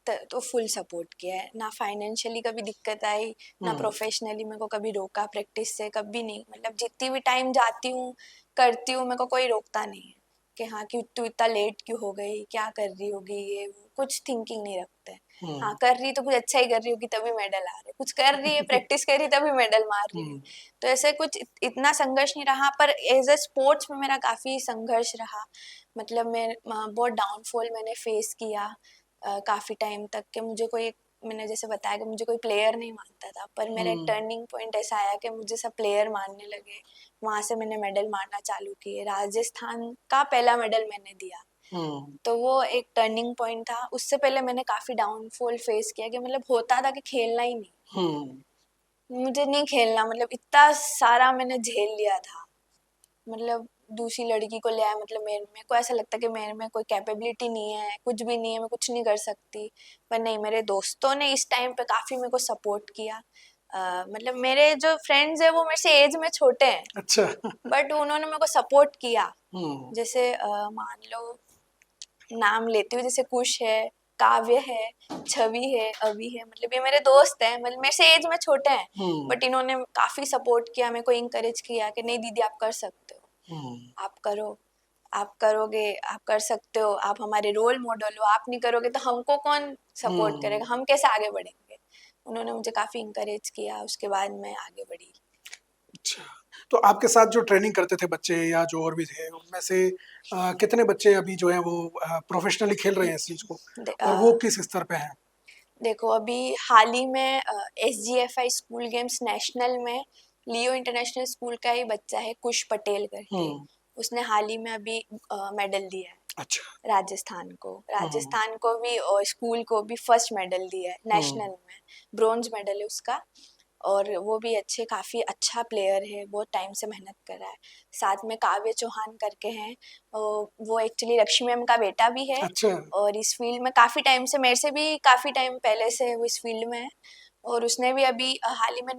तो फुल सपोर्ट किया है, ना फाइनेंशियली कभी दिक्कत आई, ना हम्म। प्रोफेशनली मेरे को कभी रोका प्रैक्टिस से, कभी नहीं। मतलब जितनी भी टाइम जाती हूँ करती हूँ, मेरे को कोई रोकता नहीं है कि हाँ कि तू इतना लेट क्यों हो गई, क्या कर रही होगी, ये वो कुछ थिंकिंग नहीं रखते। हाँ हम्म। कर रही तो कुछ अच्छा ही कर रही होगी तभी मेडल आ रहे, कुछ कर रही है प्रैक्टिस कर रही तभी मेडल मार रही है। हम्म। तो ऐसे कुछ इतना संघर्ष नहीं रहा, पर एज ए स्पोर्ट्स में मेरा काफी संघर्ष रहा। मतलब मैं बहुत डाउनफॉल मैंने फेस किया काफी टाइम तक कि मुझे कोई, मैंने जैसे बताया कि मुझे कोई प्लेयर नहीं मानता था, पर मेरा एक हम्म। टर्निंग पॉइंट ऐसा आया कि मुझे सब प्लेयर मानने लगे। वहां से मैंने मेडल मारना चालू किए, राजस्थान का पहला मेडल मैंने दिया। हम्म। तो वो एक टर्निंग पॉइंट था। उससे पहले मैंने काफी डाउनफॉल फेस किया कि मतलब होता था कि खेलना ही नहीं, हम्म। मुझे नहीं खेलना, मतलब इतना सारा मैंने झेल लिया था। मतलब दूसरी लड़की को ले आया, मतलब मेरे को ऐसा लगता कि मेरे में कोई कैपेबिलिटी नहीं है, कुछ भी नहीं है, मैं कुछ नहीं कर सकती। पर नहीं, मेरे दोस्तों ने इस टाइम पे काफी मेरे को सपोर्ट किया। मतलब मेरे जो फ्रेंड्स है वो मेरे से एज में छोटे हैं, अच्छा। बट उन्होंने मेरे को सपोर्ट किया। हम्म। जैसे मान लो नाम लेती हूँ, जैसे कुश है, काव्य है, छवि है, अभी है, मतलब ये मेरे दोस्त हैं, मतलब मेरे से एज में छोटे हैं, हम्म। बट इन्होंने काफी सपोर्ट किया, मेरे को इंकरेज किया कि नहीं दीदी आप कर सकते हो, हम्म। आप करो, आप करोगे, आप कर सकते हो, आप हमारे रोल मॉडल हो, आप नहीं करोगे तो हमको कौन सपोर्ट हम्म। करेगा, हम कैसे आगे बढ़ेंगे। उन्होंने मुझे काफी इंकरेज किया, उसके बाद मैं आगे बढ़ी। अच्छा। तो आपके साथ जो ट्रेनिंग करते थे बच्चे या जो और भी थे उनमें से कितने बच्चे अभी जो है वो प्रोफेशनली खेल रहे हैं इस चीज को, और वो किस स्तर पे हैं? देखो अभी हाल ही में SGFI स्कूल गेम्स नेशनल में लियो इंटरनेशनल स्कूल का ही बच्चा है कुश पटेल करके, हम्म। उसने हाल ही में अभी मेडल दिया है अच्छा। राजस्थान को, हम्म। राजस्थान को भी और स्कूल को भी फर्स्ट मेडल दिया है हम्म। नेशनल में, ब्रोंज मेडल है उसका। और वो भी अच्छे, काफी अच्छा प्लेयर है, बहुत टाइम से मेहनत कर रहा है। साथ में काव्य चौहान करके हैं, वो एक्चुअली लक्ष्मी मैम का बेटा भी है, अच्छा। और इस फील्ड में काफी टाइम से, मेरे से भी काफी टाइम पहले से वो इस फील्ड में है। और उसने भी अभी हाल ही में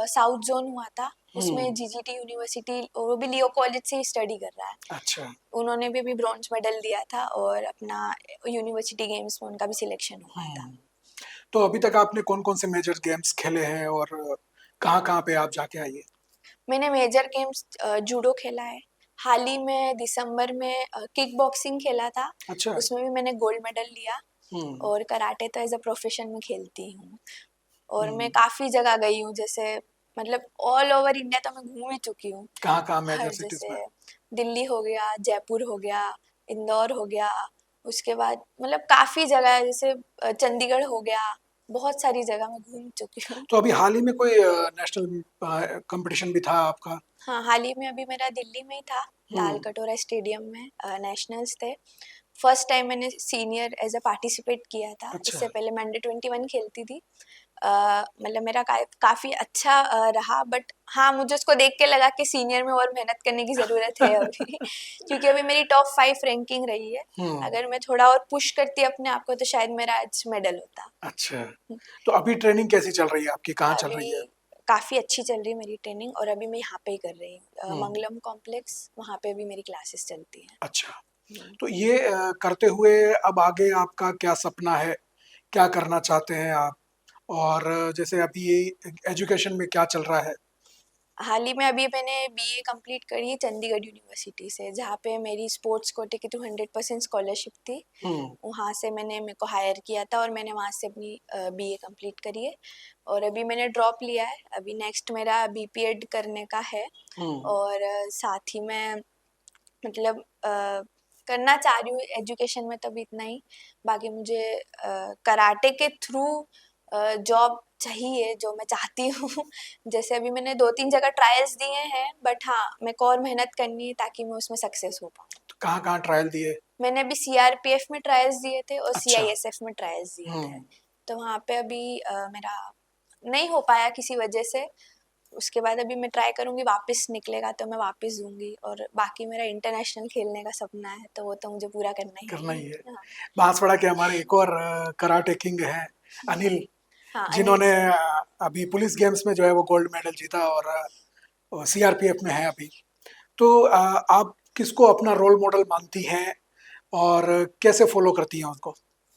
साउथ जोन हुआ था, उसमें हम्म। GGT यूनिवर्सिटी, और वो भी लियो कॉलेज से ही स्टडी कर रहा है। अच्छा। उन्होंने भी अभी ब्रॉन्ज मेडल दिया था, और अपना यूनिवर्सिटी गेम्स में उनका भी सिलेक्शन हुआ था। हम्म। तो अभी तक आपने कौन कौन से मेजर गेम्स खेले हैं और कहाँ कहाँ पे आप जाके आई है? मैंने मेजर गेम्स जूडो खेला है, हाल ही में दिसंबर में किक बॉक्सिंग खेला था, अच्छा। उसमें भी मैंने गोल्ड मेडल लिया। हम्म। और कराटे तो एज अ प्रोफेशन में खेलती हूँ। और मैं हम्म। काफ़ी जगह गई हूँ, जैसे मतलब ऑल ओवर इंडिया तो मैं घूम ही चुकी हूँ। कहाँ कहाँ मेजर हर सिटीज जैसे में? दिल्ली हो गया, जयपुर हो गया, इंदौर हो गया, उसके बाद मतलब काफ़ी जगह है, जैसे चंडीगढ़ हो गया, बहुत सारी जगह मैं घूम चुकी हूँ। तो अभी हाल ही में कोई नेशनल कंपटीशन भी था आपका? हाँ, हाल ही में अभी मेरा दिल्ली में ही था, लाल हम्म। कटोरा स्टेडियम में नेशनल्स थे। फर्स्ट टाइम मैंने सीनियर एज अ पार्टिसिपेट किया था। अच्छा। इससे पहले मैं अंडर 21 खेलती थी। मतलब मेरा काफ़ी अच्छा रहा, बट हाँ, मुझे उसको देख के लगा कि सीनियर में और मेहनत करने की ज़रूरत है अभी क्योंकि अभी मेरी टॉप 5 रैंकिंग रही है। हम्म। अगर मैं थोड़ा और पुश करती अपने आप को तो शायद मेरा आज मेडल होता। अच्छा, तो अभी ट्रेनिंग कैसी चल रही है आपकी, कहाँ चल रही है? अभी काफ़ी अच्छी चल रही है मेरी ट्रेनिंग, और अभी मैं यहाँ पे ही कर रही हूँ, हम्म। मंगलम कॉम्प्लेक्स, वहाँ पे भी मेरी क्लासेस चलती हैं। अच्छा, हम्म। तो ये करते हुए अब आगे आपका क्या सपना है, क्या करना चाहते हैं आप? और जैसे अभी ये एजुकेशन में क्या चल रहा है? हाल ही में अभी मैंने बीए कंप्लीट करी है चंडीगढ़ यूनिवर्सिटी से, जहाँ पे मेरी स्पोर्ट्स कोटे की तो 100% स्कॉलरशिप थी। हम्म। वहाँ से मेरे को हायर किया था और मैंने वहाँ से अपनी बीए कंप्लीट करी है, और अभी मैंने ड्रॉप लिया है। अभी नेक्स्ट मेरा बीपीएड करने का है, हम्म। और साथ ही में मतलब करना चाह रही हूँ एजुकेशन में, तभी इतना ही। बाकी मुझे कराटे के थ्रू जॉब चाहिए, जो मैं चाहती हूँ जैसे अभी मैंने 2-3 जगह ट्रायल्स दिए हैं, बट हाँ, मेरे को और मेहनत करनी है ताकि मैं उसमें सक्सेस हो पाऊँ। तो कहाँ कहाँ ट्रायल दिए? मैंने अभी सीआरपीएफ में ट्रायल्स दिए थे और अच्छा। सीआईएसएफ में ट्रायल्स दिए थे। हम्म। तो वहाँ पे अभी मेरा नहीं हो पाया किसी वजह से। उसके बाद अभी मैं ट्राई करूँगी, वापस निकलेगा तो मैं वापस दूंगी, और बाकी मेरा इंटरनेशनल खेलने का सपना है, तो वो तो मुझे पूरा करना ही करना है। ही है। हाँ। बांसवाड़ा के हमारे एक और कराटे किंग हैं, अनिल, हाँ, अनिल जिन्होंने सर। अभी पुलिस गेम्स में जो है वो गोल्ड मेडल जीता, और सीआरपीएफ में है अभी। तो आप किसको अपना रोल मॉडल मानती हैं और कैसे फॉलो करती हैं उसको?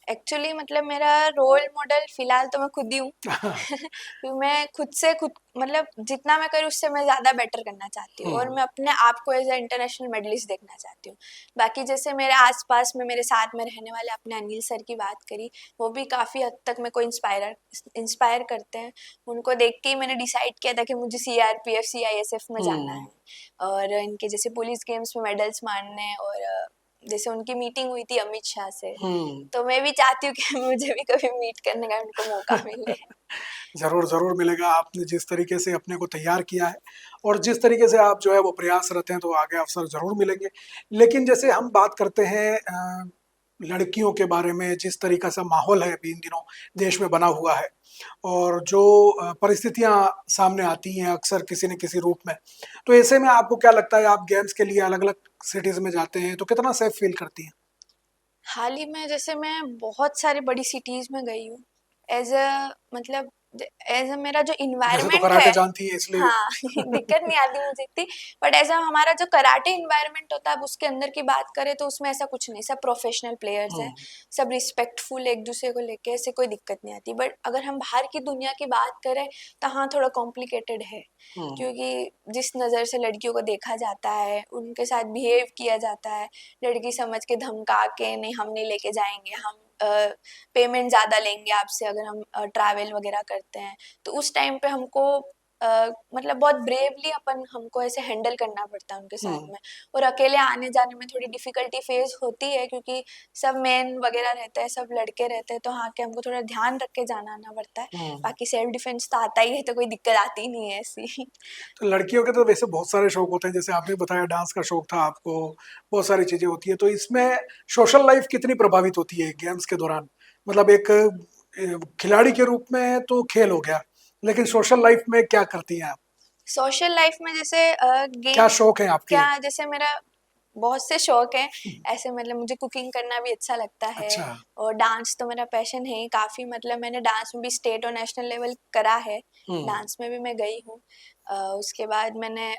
एक्चुअली मतलब मेरा रोल मॉडल फिलहाल तो मैं खुद ही हूँ क्योंकि मैं खुद से खुद मतलब जितना मैं करूँ उससे मैं ज़्यादा बेटर करना चाहती हूँ, और हम्म। मैं अपने आप को एज अ इंटरनेशनल मेडलिस्ट देखना चाहती हूँ। बाकी जैसे मेरे आसपास में मेरे साथ में रहने वाले अपने अनिल सर की बात करी, वो भी काफ़ी हद तक मेरे को इंस्पायर करते हैं। उनको देख के ही मैंने डिसाइड किया था कि मुझे सीआरपीएफ सीआईएसएफ में जाना हम्म। है, और इनके जैसे पुलिस गेम्स में मेडल्स मारने, और जैसे उनकी मीटिंग हुई थी अमित शाह से, हम्म। तो मैं भी चाहती हूँ कि मुझे भी कभी मीट करने का उनको मौका मिले। ज़रूर, ज़रूर मिलेगा। आपने जिस तरीके से अपने को तैयार किया है और जिस तरीके से आप जो है वो प्रयासरत हैं, तो आगे अवसर ज़रूर मिलेंगे। लेकिन जैसे हम बात करते हैं लड़कियों के बारे में, जिस तरीक़ा से माहौल है अभी इन दिनों देश में बना हुआ है, और जो परिस्थितियाँ सामने आती हैं अक्सर किसी न किसी रूप में, तो ऐसे में आपको क्या लगता है, आप गेम्स के लिए अलग-अलग सिटीज़ में जाते हैं, तो कितना सेफ फ़ील करती हैं? हाल ही में जैसे मैं बहुत सारी बड़ी सिटीज़ में गई हूँ, एज़ अ मतलब एज़ अ मेरा जो वैसे तो एनवायरनमेंट कराटे है, जानती हैं इसलिए। हाँ दिक्कत नहीं आती मुझे इतनी, बट एज़ अ हमारा जो कराटे एनवायरनमेंट होता है, अब उसके अंदर की बात करें तो उसमें ऐसा कुछ नहीं, सब प्रोफेशनल प्लेयर्स हैं, हुँ। सब रिस्पेक्टफुल एक दूसरे को लेके, ऐसे कोई दिक्कत नहीं आती। बट अगर हम बाहर की दुनिया की बात करें तो हाँ, थोड़ा कॉम्प्लिकेटेड है, हुँ। क्योंकि जिस नज़र से लड़कियों को देखा जाता है, उनके साथ बिहेव किया जाता है, लड़की समझ के धमका के, नहीं हम नहीं लेके जाएंगे, हम पेमेंट ज़्यादा लेंगे आपसे अगर हम ट्रैवल वगैरह करते हैं, तो उस टाइम पे हमको मतलब बहुत ब्रेवली हमको ऐसे हैंडल करना पड़ता है उनके साथ हुँ। में, और अकेले आने जाने में थोड़ी डिफिकल्टी फेस होती है, क्योंकि सब मेन वगैरह रहते हैं, सब लड़के रहते हैं, तो हाँ के हमको थोड़ा ध्यान रख के जाना आना पड़ता है। हुँ। बाकी सेल्फ डिफेंस तो आता ही है, तो कोई दिक्कत आती नहीं है ऐसी। तो लड़कियों के तो वैसे बहुत सारे शौक होते हैं, जैसे आपने बताया डांस का शौक था आपको, बहुत सारी चीज़ें होती हैं, तो इसमें सोशल लाइफ़ कितनी प्रभावित होती है गेम्स के दौरान? मतलब एक खिलाड़ी के रूप में तो खेल हो गया, लेकिन सोशल लाइफ़ में क्या करती हैं आप? सोशल लाइफ में जैसे क्या गेम्स, शौक हैं आपके? क्या जैसे मेरा बहुत से शौक हैं ऐसे, मतलब मुझे कुकिंग करना भी अच्छा लगता है, अच्छा। और डांस तो मेरा पैशन है ही काफ़ी, मतलब मैंने डांस में भी स्टेट और नेशनल लेवल करा है, हुँ। डांस में भी मैं गई हूँ। उसके बाद मैंने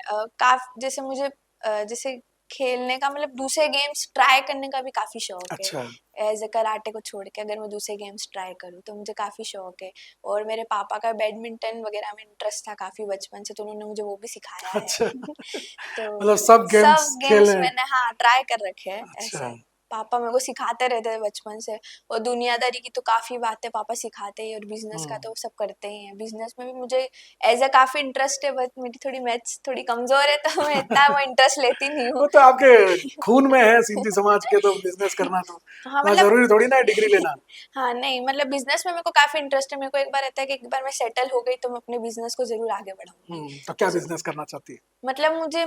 जैसे मुझे जैसे खेलने का मतलब दूसरे गेम्स ट्राई करने का भी काफ़ी शौक है, अच्छा। एज अ कराटे को छोड़ के अगर मैं दूसरे गेम्स ट्राई करूँ तो मुझे काफ़ी शौक है। और मेरे पापा का बैडमिंटन वगैरह में इंटरेस्ट था काफ़ी बचपन से, तो उन्होंने मुझे वो भी सिखाया है अच्छा। तो मतलब सब सब गेम्स गेम्स खेले हैं। मैंने हाँ ट्राई कर रखे हैं अच्छा। ऐसे। पापा मेरे को सिखाते रहते थे बचपन से, और दुनियादारी की तो काफ़ी बातें पापा सिखाते ही, और बिज़नेस का हुँ। तो वो सब करते ही हैं। बिज़नेस में भी मुझे एज़ अ काफ़ी इंटरेस्ट है, बट मेरी थोड़ी मैथ्स थोड़ी कमज़ोर है, तो मैं इतना वो इंटरेस्ट लेती नहीं हूँ। वो तो आपके खून में है सिंधी समाज के, तो बिज़नेस करना तो हाँ, मतलब ज़रूरी थोड़ी ना है डिग्री लेना। हाँ, नहीं मतलब बिज़नेस में मेरे को काफ़ी इंटरेस्ट है। मेरे को एक बार रहता है कि एक बार मैं सेटल हो गई तो मैं अपने बिज़नेस को ज़रूर आगे बढ़ाऊँगी। तो क्या सो बिज़नेस करना चाहती है? मतलब मुझे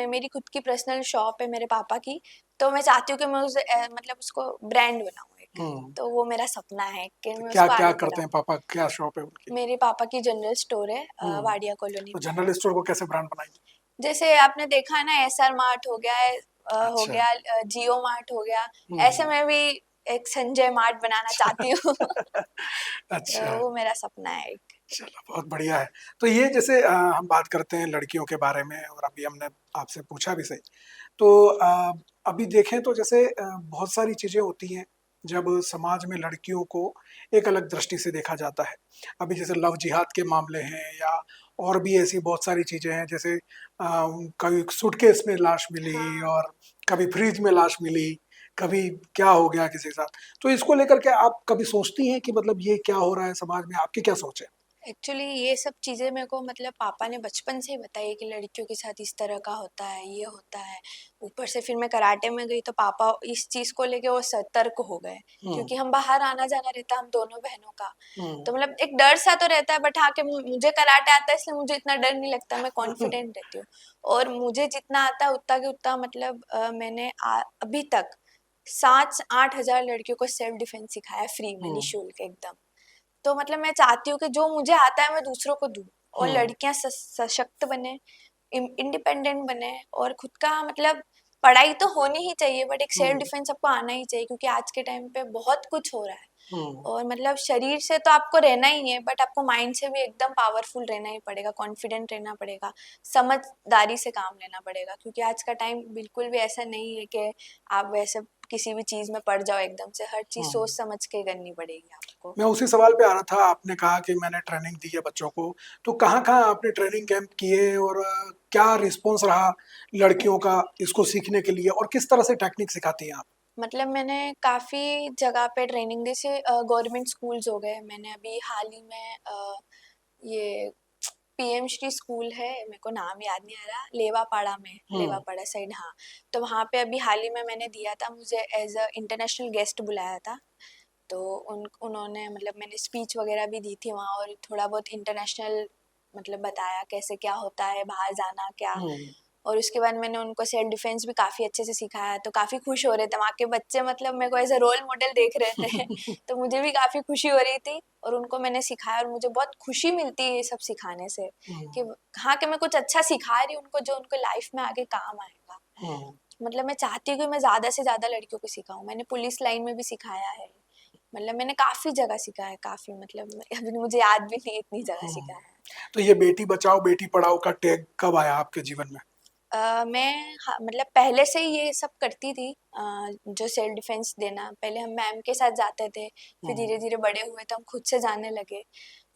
मेरी खुद की पर्सनल शॉप है मेरे पापा की, तो मैं चाहती हूँ कि मैं उसे मतलब उसको ब्रांड बनाऊँ एक। हुँ। तो वो मेरा सपना है कि तो मैं उसको क्या-क्या आगे करते बढ़ाऊँ। हैं पापा? क्या शॉप है उनकी? मेरे पापा की जनरल स्टोर है हुँ। वाडिया कॉलोनी तो में। जनरल स्टोर को कैसे ब्रांड बनाएँगी? जैसे आपने देखा है ना, एसआर मार्ट हो गया है, हो अच्छा। गया जियो मार्ट हो गया, ऐसे हुँ। मैं भी एक संजय मार्ट बनाना चाहती हूँ। अच्छा। वो मेरा सपना है एक। चलो बहुत बढ़िया है। तो ये जैसे हम बात करते हैं लड़कियों के बारे में और अभी हमने आपसे पूछा भी सही। तो अभी देखें तो जैसे बहुत सारी चीज़ें होती हैं, जब समाज में लड़कियों को एक अलग दृष्टि से देखा जाता है। अभी जैसे लव जिहाद के मामले हैं या और भी ऐसी बहुत सारी चीज़ें हैं जैसे कभी सूटकेस में लाश मिली हाँ। और कभी फ्रिज में लाश मिली, कभी क्या हो गया किसी के साथ। तो इसको लेकर के आप कभी सोचती हैं कि मतलब ये क्या हो रहा है समाज में? आपकी क्या सोच है? एक्चुअली ये सब चीज़ें मेरे को मतलब पापा ने बचपन से ही बताई कि लड़कियों के साथ इस तरह का होता है, ये होता है। ऊपर से फिर मैं कराटे में गई तो पापा इस चीज़ को लेके वो सतर्क हो गए, हुँ, क्योंकि हम बाहर आना-जाना रहता है हम दोनों बहनों का। हुँ। तो मतलब एक डर सा तो रहता है, बट हाँ, कि मुझे कराटे आता है इसलिए मुझे इतना डर नहीं लगता, मैं कॉन्फिडेंट रहती हूँ। और मुझे जितना आता है उतना के उतना मतलब मैंने अभी तक 7-8 हज़ार लड़कियों को सेल्फ डिफेंस सिखाया है फ्री में, हुँ, निःशुल्क एकदम। तो मतलब मैं चाहती हूँ कि जो मुझे आता है मैं दूसरों को दूँ, और हुँ, लड़कियाँ सशक्त बने, इंडिपेंडेंट बने, और खुद का मतलब पढ़ाई तो होनी ही चाहिए, बट एक सेल्फ हुँ, डिफेंस सबको आना ही चाहिए, क्योंकि आज के टाइम पे बहुत कुछ हो रहा है। हुँ, और मतलब शरीर से तो आपको रहना ही है, बट आपको माइंड से भी एकदम पावरफुल रहना ही पड़ेगा, कॉन्फिडेंट रहना पड़ेगा, समझदारी से काम लेना पड़ेगा, क्योंकि आज का टाइम बिल्कुल भी ऐसा नहीं है कि आप वैसे किसी भी चीज़ में पड़ जाओ एकदम से। हर चीज़ हुँ। सोच समझ के करनी पड़ेगी आपको। मैं उसी सवाल पे आ रहा था, आपने कहा कि मैंने ट्रेनिंग दी है बच्चों को, तो कहाँ-कहाँ आपने ट्रेनिंग कैंप किए और क्या रिस्पॉन्स रहा लड़कियों का इसको सीखने के लिए और किस तरह से टेक्निक सिखाती हैं आप? मतलब मैंने काफ़ी जगह पे ट्रेनिंग दी, जैसे गवर्नमेंट स्कूल्स हो गए। मैंने अभी हाल ही में ये पीएम श्री स्कूल है, मेरे को नाम याद नहीं आ रहा, लेवापाड़ा में, हुँ, लेवापाड़ा साइड, हाँ। तो वहाँ पे अभी हाल ही में मैंने दिया था, मुझे एज़ अ इंटरनेशनल गेस्ट बुलाया था। तो उन्होंने मतलब मैंने स्पीच वगैरह भी दी थी वहाँ, और थोड़ा बहुत इंटरनेशनल मतलब बताया कैसे क्या होता है बाहर जाना क्या। हुँ, और उसके बाद मैंने उनको सेल्फ डिफेंस भी काफ़ी अच्छे से सिखाया, तो काफ़ी खुश हो रहे थे वहाँ के बच्चे, मतलब मेरे को एज अ रोल मॉडल देख रहे थे। तो मुझे भी काफ़ी खुशी हो रही थी, और उनको मैंने सिखाया, और मुझे बहुत खुशी मिलती है ये सब सिखाने से, हुँ, कि हाँ, कि मैं कुछ अच्छा सिखा रही हूँ उनको जो उनको लाइफ में आगे काम आएगा। हुँ, मतलब मैं चाहती हूँ कि मैं ज़्यादा से ज़्यादा लड़कियों को सिखाऊँ। मैंने पुलिस लाइन में भी सिखाया है, मतलब मैंने काफ़ी जगह सिखाया है, काफ़ी मतलब अभी मुझे याद भी नहीं, इतनी जगह हुँ। सिखाया है। तो ये बेटी बचाओ, बेटी पढ़ाओ का टैग कब आया आपके जीवन में? मैं हाँ, मतलब पहले से ही ये सब करती थी, जो सेल्फ डिफेंस देना। पहले हम मैम के साथ जाते थे, फिर हुँ, धीरे-धीरे बड़े हुए तो हम खुद से जाने लगे।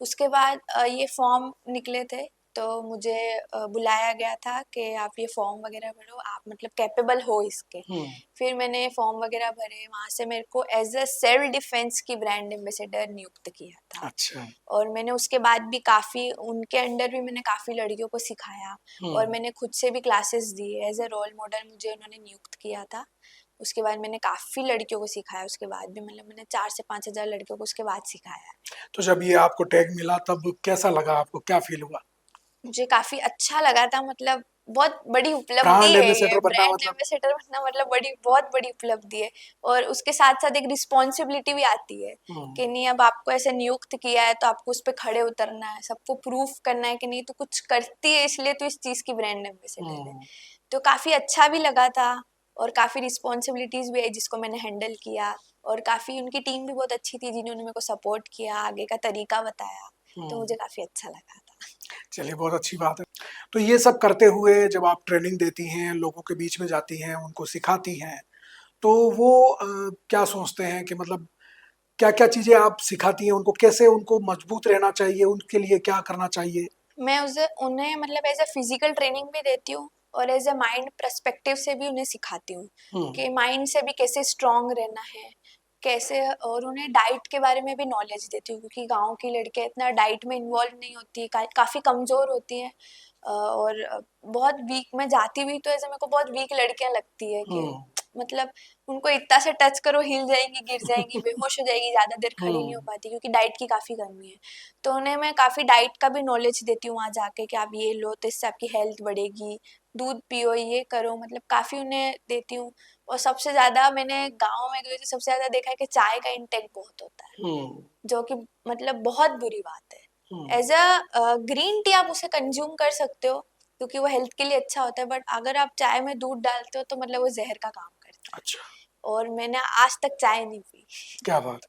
उसके बाद ये फॉर्म निकले थे, तो मुझे बुलाया गया था कि आप ये फॉर्म वगैरह भरो, आप मतलब कैपेबल हो इसके। हुँ, फिर मैंने फॉर्म वगैरह भरे, वहाँ से मेरे को एज़ अ सेल्फ डिफेंस की ब्रांड एम्बेसडर नियुक्त किया था। अच्छा। और मैंने उसके बाद भी काफ़ी उनके अंडर भी मैंने काफ़ी लड़कियों को सिखाया, और हुँ, मैंने खुद से भी क्लासेस दी एज़ अ रोल मॉडल, मुझे उन्होंने नियुक्त किया था। उसके बाद मैंने काफ़ी लड़कियों को सिखाया, उसके बाद भी मतलब मैंने 4 से 5 हज़ार लड़कियों को उसके बाद सिखाया है। तो जब ये आपको टैग मिला तब कैसा लगा आपको? क्या फ़ील हुआ? मुझे काफ़ी अच्छा लगा था, मतलब बहुत बड़ी उपलब्धि ब्रांड है ये, एम्बेसडर बनना ब्रांड मतलब एम्बेसडर बनना मतलब बहुत बड़ी उपलब्धि है। और उसके साथ-साथ एक रिस्पॉन्सिबिलिटी भी आती है, हुँ, कि नहीं, अब आपको ऐसे नियुक्त किया है तो आपको उस पे खड़े उतरना है, सबको प्रूफ करना है कि नहीं तू कुछ करती है इसलिए तू इस चीज़ की ब्रांड एम्बेसडर है। हुँ, तो काफ़ी अच्छा भी लगा था, और काफ़ी रिस्पॉन्सिबिलिटीज़ भी है जिसको मैंने हैंडल किया, और काफ़ी उनकी टीम भी बहुत अच्छी थी जिन्होंने मेरे को सपोर्ट किया, आगे का तरीका बताया, तो हुँ। मुझे काफ़ी अच्छा लगा था। चलिए बहुत अच्छी बात है। तो ये सब करते हुए जब आप ट्रेनिंग देती हैं, लोगों के बीच में जाती हैं, उनको सिखाती हैं, तो वो क्या सोचते हैं कि मतलब क्या-क्या चीज़ें आप सिखाती हैं उनको? कैसे उनको मजबूत रहना चाहिए? उनके लिए क्या करना चाहिए? मैं उसे उन्हें मतलब एज़ अ फिज़िकल ट्रेनिंग भी देती हूँ, और एज ए माइंड पर्सपेक्टिव से भी उन्हें सिखाती हूँ हम्म। कि माइंड से भी कैसे स्ट्रांग रहना है, कैसे, और उन्हें डाइट के बारे में भी नॉलेज देती हूँ क्योंकि गांव की लड़कियां इतना डाइट में इन्वॉल्व नहीं होती, काफ़ी कमज़ोर होती हैं, और बहुत वीक, मैं जाती भी तो ऐसे मेरे को बहुत वीक लड़कियां लगती है कि हम्म। मतलब उनको इतना से टच करो हिल जाएंगी, गिर जाएंगी, बेहोश हो जाएगी, ज़्यादा देर खड़ी नहीं हो हम्म। पाती क्योंकि डाइट की काफ़ी कमी है। तो उन्हें मैं काफ़ी डाइट का भी नॉलेज देती हूँ वहाँ जाके कि आप ये लो तो इससे आपकी हेल्थ बढ़ेगी, दूध पियो, ये करो, मतलब काफ़ी उन्हें देती हूँ। और सबसे ज़्यादा मैंने गाँव में गई तो सबसे ज़्यादा देखा है कि चाय का इंटेक बहुत होता है, हम्म। जो कि मतलब बहुत बुरी बात है। हम्म। एज अ ग्रीन टी आप उसे कंज्यूम कर सकते हो क्योंकि वो हेल्थ के लिए अच्छा होता है, बट अगर आप चाय में दूध डालते हो तो मतलब वो जहर का काम करता है, अच्छा। और मैंने आज तक चाय नहीं पी। क्या बात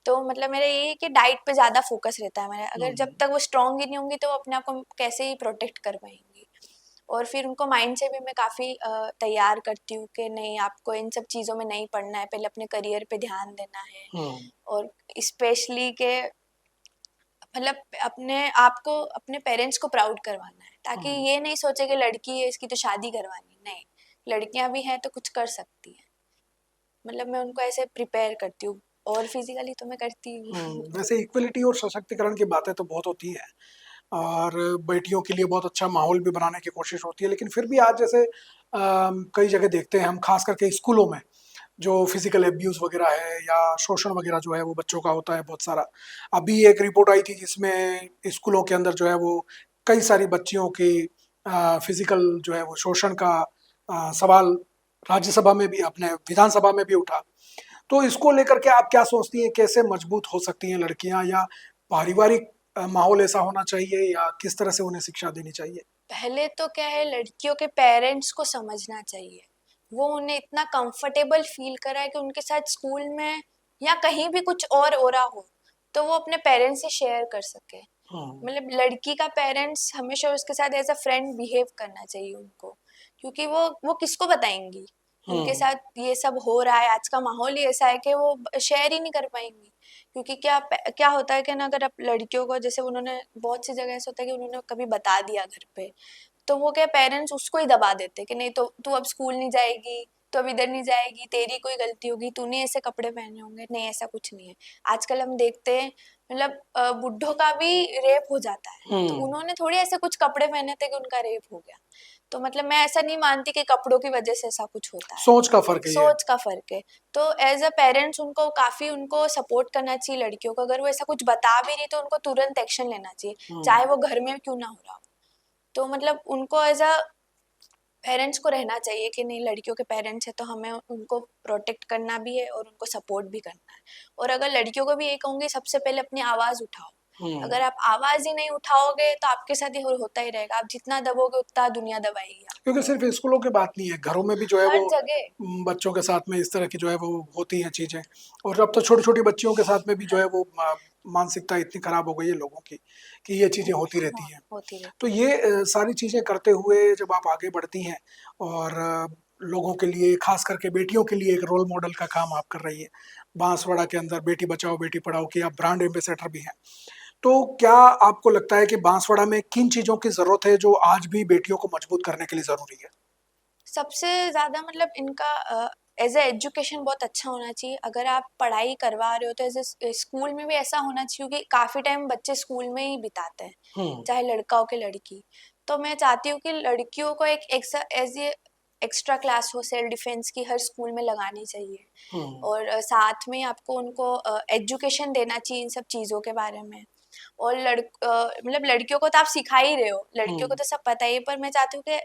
तो मतलब मेरा ये है कि डाइट पे ज़्यादा फोकस रहता है मेरा, है। अगर जब तक वो स्ट्रांग ही नहीं होंगी तो वो अपने आप को कैसे ही प्रोटेक्ट कर पाएंगी। और फिर उनको माइंड से भी मैं काफ़ी तैयार करती हूँ कि नहीं, आपको इन सब चीज़ों में नहीं पढ़ना है, पहले अपने करियर पे ध्यान देना है। हम्म। और स्पेशली के मतलब अपने आप को, अपने पेरेंट्स को प्राउड करवाना है, ताकि हम्म। ये नहीं सोचे कि लड़की है इसकी तो शादी करवानी, नहीं, लड़कियां भी हैं तो कुछ कर सकती हैं। मतलब मैं उनको ऐसे प्रिपेयर करती हूँ, और फिजिकली तो मैं करती हूँ। वैसे इक्वलिटी और सशक्तिकरण की बातें तो बहुत होती हैं, और बेटियों के लिए बहुत अच्छा माहौल भी बनाने की कोशिश होती है, लेकिन फिर भी आज जैसे कई जगह देखते हैं हम, खास करके स्कूलों में जो फिजिकल एब्यूज वगैरह है या शोषण वगैरह जो है वो बच्चों का होता है बहुत सारा। अभी एक रिपोर्ट आई थी जिसमें स्कूलों के अंदर जो है वो कई सारी बच्चियों की फिजिकल जो है वो शोषण का सवाल राज्यसभा में भी, अपने विधानसभा में भी उठा। तो इसको लेकर के आप क्या सोचती हैं, कैसे मजबूत हो सकती हैं लड़कियां, या पारिवारिक माहौल ऐसा होना चाहिए, या किस तरह से उन्हें शिक्षा देनी चाहिए? पहले तो क्या है, लड़कियों के पेरेंट्स को समझना चाहिए, वो उन्हें इतना कंफर्टेबल फील कराए कि उनके साथ स्कूल में या कहीं भी कुछ और हो रहा हो तो वो अपने पेरेंट्स से शेयर कर सके। हम्म। मतलब लड़की का पेरेंट्स हमेशा उसके साथ एज अ फ्रेंड बिहेव करना चाहिए उनको, क्योंकि वो किसको बताएंगी उनके हम्म। साथ ये सब हो रहा है, आज का माहौल ही ऐसा है कि वो शेयर ही नहीं कर पाएंगी। क्योंकि क्या क्या होता है कि ना, अगर आप लड़कियों को, जैसे उन्होंने बहुत सी जगह ऐसा होता है कि उन्होंने कभी बता दिया घर पे, तो वो क्या, पेरेंट्स उसको ही दबा देते कि नहीं, तो तू अब स्कूल नहीं जाएगी, तो अब इधर नहीं जाएगी, तेरी कोई गलती होगी, तूने ऐसे कपड़े पहने होंगे, नहीं ऐसा कुछ नहीं है। आजकल हम देखते हैं मतलब बुड्ढों का भी रेप हो जाता है, तो हम्म। उन्होंने थोड़ी ऐसे कुछ कपड़े पहने थे कि उनका रेप हो गया। तो मतलब मैं ऐसा नहीं मानती कि कपड़ों की वजह से ऐसा कुछ होता है, सोच का फर्क है ये। सोच का फर्क है। तो एज अ पेरेंट्स उनको काफी, उनको सपोर्ट करना चाहिए लड़कियों को, अगर वो ऐसा कुछ बता भी रही तो उनको तुरंत एक्शन लेना चाहिए, हम्म। चाहे वो घर में क्यों ना हो रहा हो। तो मतलब उनको एज अ पेरेंट्स को रहना चाहिए कि नहीं, लड़कियों के पेरेंट्स है तो हमें उनको प्रोटेक्ट करना भी है और उनको सपोर्ट भी करना है। और अगर लड़कियों को भी ये कहूँगी, सबसे पहले अपनी आवाज़ उठाओ। हम्म। अगर आप आवाज़ ही नहीं उठाओगे तो आपके साथ ये होता ही रहेगा, आप जितना दबोगे उतना दुनिया दबाएगी क्योंकि आपको। सिर्फ स्कूलों की बात नहीं है, घरों में भी जो है वो हर जगह, बच्चों के साथ में इस तरह की जो है वो होती हैं चीजें। और अब तो छोटी छोटी बच्चियों के साथ में भी जो हर, है वो मानसिकता इतनी खराब हो गई है लोगों की कि ये चीजें होती रहती हाँ, हैं। होती तो रहती है। ये सारी चीजें करते हुए जब आप आगे बढ़ती हैं, और लोगों के लिए, खास करके बेटियों के लिए एक रोल मॉडल का काम आप कर रही है, बांसवाड़ा के अंदर बेटी बचाओ बेटी पढ़ाओ की आप ब्रांड एम्बेसडर भी हैं, तो क्या आपको लगता है कि बांसवाड़ा में किन चीजों की जरूरत है जो आज भी बेटियों को मजबूत करने के लिए जरूरी है? सबसे ज़्यादा मतलब इनका एज ए एजुकेशन बहुत अच्छा होना चाहिए। अगर आप पढ़ाई करवा रहे हो तो एज ए स्कूल में भी ऐसा होना चाहिए, क्योंकि काफ़ी टाइम बच्चे स्कूल में ही बिताते हैं, हम्म। चाहे लड़का हो कि लड़की। तो मैं चाहती हूँ कि लड़कियों को एक एज ए एक्स्ट्रा क्लास हो सेल्फ डिफेंस की, हर स्कूल में लगानी चाहिए। हम्म। और साथ में आपको उनको एजुकेशन देना चाहिए इन सब चीज़ों के बारे में। और मतलब लड़कियों को तो आप सिखा ही रहे हो, लड़कियों को हम्म। तो सब पता ही है, पर मैं चाहती हूँ कि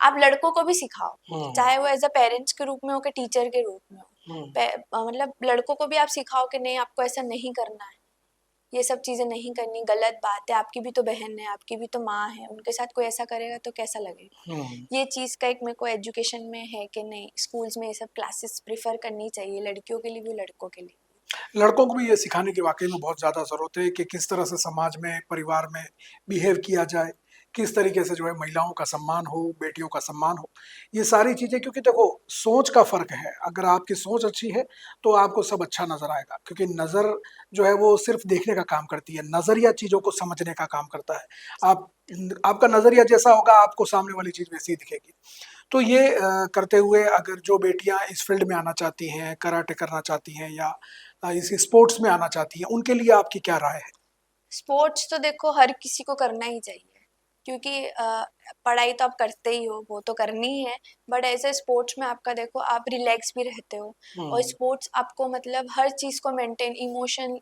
आप लड़कों को भी सिखाओ, हम्म। चाहे वो एज अ पेरेंट्स के रूप में हो कि टीचर के रूप में हो। हम्म। मतलब लड़कों को भी आप सिखाओ कि नहीं, आपको ऐसा नहीं करना है, ये सब चीजें नहीं करनी, गलत बात है, आपकी भी तो बहन है, आपकी भी तो माँ है, उनके साथ कोई ऐसा करेगा तो कैसा हम्म। लगेगा। ये चीज का एक मेरे को एजुकेशन में है कि नहीं, स्कूल्स में ये सब क्लासेस प्रिफर करनी चाहिए, लड़कियों के लिए भी लड़कों के लिए लड़कों को भी ये सिखाने की वाकई में बहुत ज़्यादा ज़रूरत है कि किस तरह से समाज में, परिवार में बिहेव किया जाए, किस तरीके से जो है महिलाओं का सम्मान हो, बेटियों का सम्मान हो, ये सारी चीज़ें, क्योंकि देखो सोच का फ़र्क है, अगर आपकी सोच अच्छी है, तो आपको सब अच्छा नज़र आएगा, क्योंकि नज़र जो है वो सिर्फ़ देखने का काम करती है, नज़रिया चीज़ों को समझने का काम करता है। आप आपका नज़रिया जैसा होगा, आपको सामने वाली चीज़ वैसी ही दिखेगी। तो ये करते हुए अगर जो बेटियाँ इस फ़ील्ड में आना चाहती हैं, कराटे करना चाहती हैं या इस स्पोर्ट्स में आना चाहती हैं, उनके लिए आपकी क्या राय है? स्पोर्ट्स तो देखो हर किसी को करना ही चाहिए, क्योंकि पढ़ाई तो आप करते ही हो, वो तो करनी ही है, बट ऐसे स्पोर्ट्स में आपका देखो आप रिलैक्स भी रहते हो। और हुँ, स्पोर्ट्स आपको मतलब हर चीज़ को मेंटेन,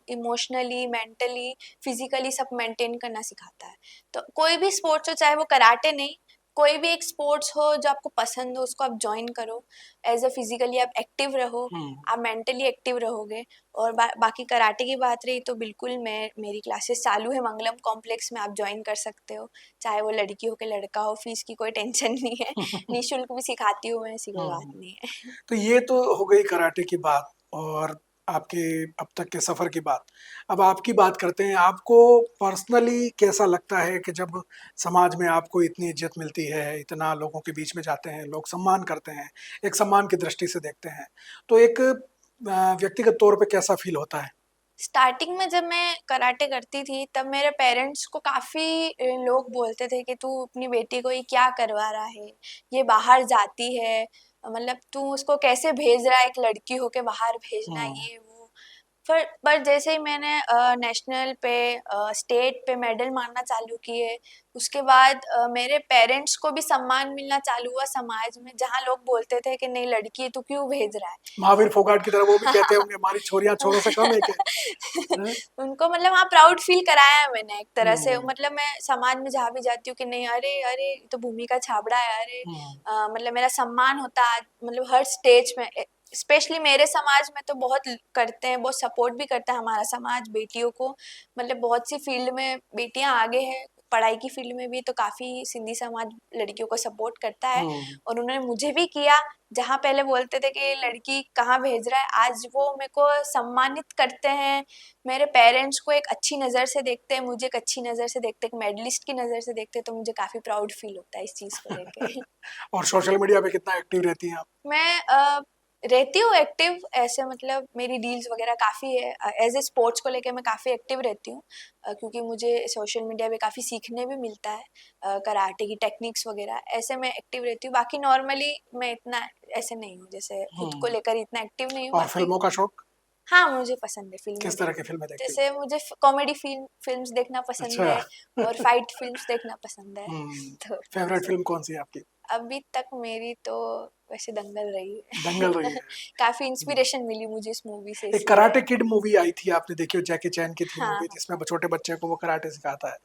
इमोशनली, मेंटली, फिजिकली सब मेंटेन करना सिखाता है। तो कोई भी स्पोर्ट्स हो, चाहे वो कराटे नहीं, कोई भी एक स्पोर्ट्स हो जो आपको पसंद हो, उसको आप ज्वाइन करो। एज अ फिजिकली आप एक्टिव रहो, हुँ, आप मेंटली एक्टिव रहोगे। और बाकी कराटे की बात रही तो बिल्कुल मेरी क्लासेस चालू है मंगलम कॉम्प्लेक्स में, आप ज्वाइन कर सकते हो। चाहे वो लड़की हो के लड़का हो, फीस की कोई टेंशन नहीं है। हुँ। निःशुल्क भी सिखाती हूँ मैं, ऐसी कोई बात नहीं है। तो ये तो हो गई कराटे की बात और आपके अब तक के सफ़र की बात। अब आपकी बात करते हैं, आपको पर्सनली कैसा लगता है कि जब समाज में आपको इतनी इज़्ज़त मिलती है, इतना लोगों के बीच में जाते हैं, लोग सम्मान करते हैं, एक सम्मान की दृष्टि से देखते हैं, तो एक व्यक्तिगत तौर पे कैसा फ़ील होता है? स्टार्टिंग में जब मैं कराटे करती थी तब मेरे पेरेंट्स को काफ़ी लोग बोलते थे कि तू अपनी बेटी को ये क्या करवा रहा है, ये बाहर जाती है, मतलब तू उसको कैसे भेज रहा है, एक लड़की हो के बाहर भेजना, हुँ, ये वो। पर जैसे ही मैंने नेशनल पे, स्टेट पे मेडल मारना चालू किए, उसके बाद मेरे पेरेंट्स को भी सम्मान मिलना चालू हुआ समाज में, जहाँ लोग बोलते थे कि नहीं लड़की है, तू क्यों भेज रहा महावीर फोगाट की तरह वो भी कहते है। होंगे, हमारी छोरियाँ छोरों से कम है क्या? हैं? उनको मतलब हाँ प्राउड फील कराया है मैंने एक तरह से, हुँ, मतलब मैं समाज में जहाँ भी जाती हूँ कि नहीं, अरे अरे ये तो भूमि का छाबड़ा है, अरे हुँ, मतलब मेरा सम्मान होता है मतलब हर स्टेज में। स्पेशली मेरे समाज में तो बहुत करते हैं, बहुत सपोर्ट भी करता है हमारा समाज बेटियों को, मतलब बहुत सी फील्ड में बेटियां आगे हैं, पढ़ाई की फील्ड में भी तो काफी सिंधी समाज लड़कियों को सपोर्ट करता है। हुँ, और उन्होंने मुझे भी किया, जहाँ पहले बोलते थे कि ये लड़की कहाँ भेज रहा है, आज वो मेरे को सम्मानित करते हैं। मेरे पेरेंट्स को एक अच्छी नज़र से देखते हैं, मुझे एक अच्छी नज़र से देखते हैं, एक मेडलिस्ट की नज़र से देखते हैं, तो मुझे काफ़ी प्राउड फील होता है इस चीज़ को लेके। और सोशल मीडिया पे कितना एक्टिव रहती हैं आप? मैं रहती हूँ एक्टिव, ऐसे मतलब मेरी रील्स वगैरह काफ़ी है, एज ए स्पोर्ट्स को लेके मैं काफ़ी एक्टिव रहती हूँ, क्योंकि मुझे सोशल मीडिया पे काफ़ी सीखने भी मिलता है, कराटे की टेक्निक्स वगैरह, ऐसे मैं एक्टिव रहती हूँ। बाकी नॉर्मली मैं इतना ऐसे नहीं हूँ, जैसे खुद को हुँ, लेकर इतना एक्टिव नहीं हूँ और बाकी। फ़िल्मों का शौक? हाँ, मुझे पसंद है फ़िल्में किस तरह की देखना। फ़िल्में देखती हैं? जैसे मुझे कॉमेडी फ़िल्म्स देखना पसंद अच्छा। है और फाइट फ़िल्म्स देखना पसंद है। हुँ, तो फ़ेवरेट ऐसे फ़िल्म कौन-सी है आपकी? अभी तक मेरी तो वैसे दंगल रही दंगल है। रही है। काफ़ी हुँ, इंस्पिरेशन मिली मुझे इस मूवी से, एक इसलिए। कराटे किड मूवी आई थी, आपने देखी हो, जैकी चैन की थी हाँ, मूवी हाँ। जिसमें छोटे बच्चे को वो कराटे सिखाता है,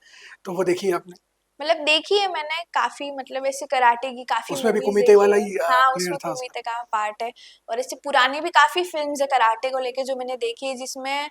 तो वो देखी है आपने? मतलब देखी है मैंने काफ़ी, मतलब ऐसे कराटे की काफ़ी उसमें भी मूवीज़ कुमिते देखी वाला है। ही हाँ, प्लेयर उसमें था उसमें। कुमिते का पार्ट है। और ऐसे पुरानी भी काफ़ी फ़िल्म्स है कराटे को लेके जो मैंने देखी है, जिसमें